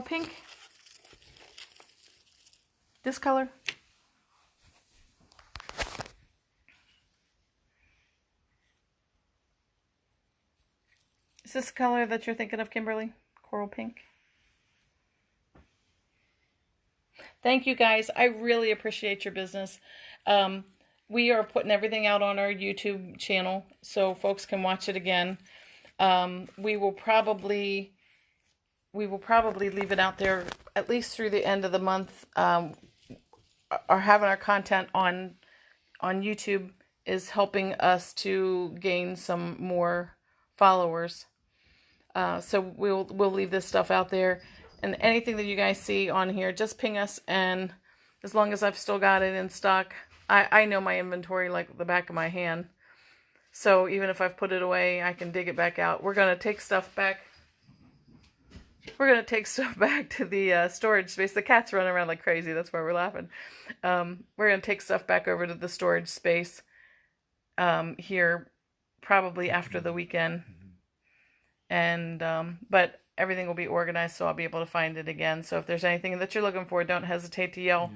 pink, this color. Is this the color that you're thinking of, Kimberly? Coral pink. Thank you, guys. I really appreciate your business. We are putting everything out on our YouTube channel so folks can watch it again. We will probably leave it out there at least through the end of the month. Or having our content on YouTube is helping us to gain some more followers. So we'll leave this stuff out there, and anything that you guys see on here, just ping us, and as long as I've still got it in stock, I know my inventory like the back of my hand. So even if I've put it away, I can dig it back out. We're going to take stuff back. We're going to take stuff back to the storage space. The cat's running around like crazy. That's why we're laughing. We're going to take stuff back over to the storage space here probably after the weekend. And but everything will be organized, so I'll be able to find it again. So if there's anything that you're looking for, don't hesitate to yell,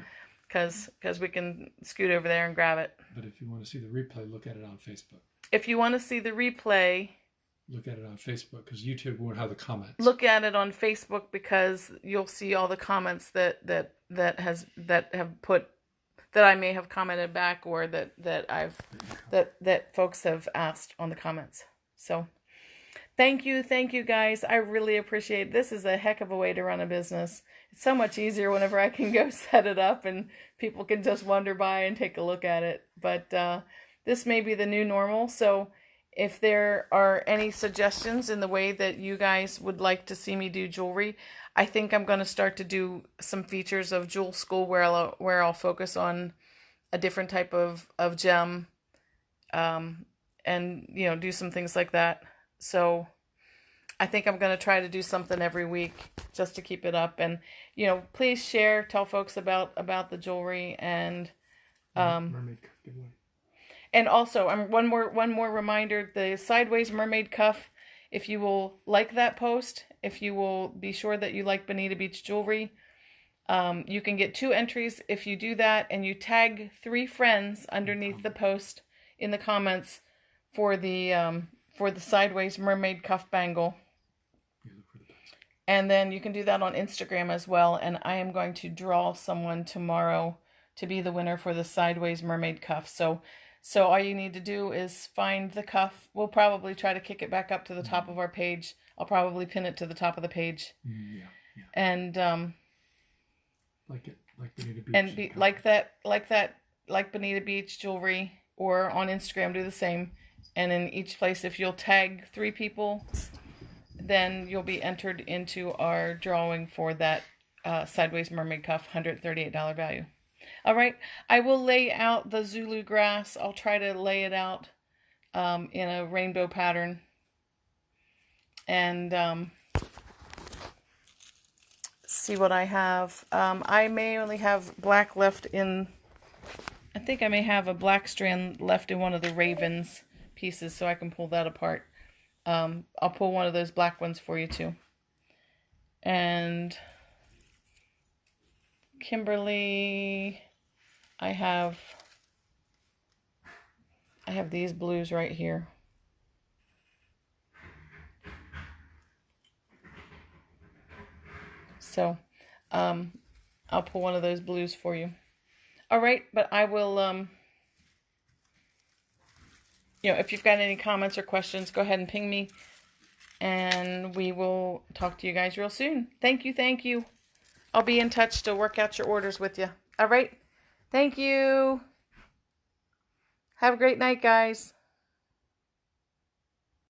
because we can scoot over there and grab it. But if you want to see the replay, look at it on Facebook. If you want to see the replay, look at it on Facebook, because YouTube won't have the comments. Look at it on Facebook, because you'll see all the comments that I may have commented back, or that folks have asked on the comments. So thank you guys. I really appreciate it. This is a heck of a way to run a business. It's so much easier whenever I can go set it up and people can just wander by and take a look at it. But this may be the new normal. So if there are any suggestions in the way that you guys would like to see me do jewelry, I think I'm going to start to do some features of Jewel School where I'll focus on a different type of gem, and do some things like that. So I think I'm going to try to do something every week just to keep it up. And, please share, tell folks about the jewelry, and mermaid cuff giveaway. And also, one more reminder, the Sideways Mermaid Cuff, if you will like that post, if you will be sure that you like Bonita Beach Jewelry, you can get 2 entries if you do that, and you tag 3 friends underneath the post in the comments for the Sideways Mermaid Cuff Bangle. And then you can do that on Instagram as well. And I am going to draw someone tomorrow to be the winner for the Sideways Mermaid cuff. So all you need to do is find the cuff. We'll probably try to kick it back up to the top of our page. I'll probably pin it to the top of the page. Yeah. And Like Bonita Beach. and be, like Bonita Beach jewelry, or on Instagram do the same. And in each place, if you'll tag 3 people, then you'll be entered into our drawing for that Sideways Mermaid cuff, $138 value. All right, I will lay out the Zulu grass. I'll try to lay it out in a rainbow pattern. And see what I have. I may only have black left in... I think I may have a black strand left in one of the ravens pieces, so I can pull that apart. I'll pull one of those black ones for you too. And Kimberly, I have these blues right here. So I'll pull one of those blues for you. All right, but I will if you've got any comments or questions, go ahead and ping me, and we will talk to you guys real soon. Thank you. I'll be in touch to work out your orders with you. All right. Thank you. Have a great night, guys.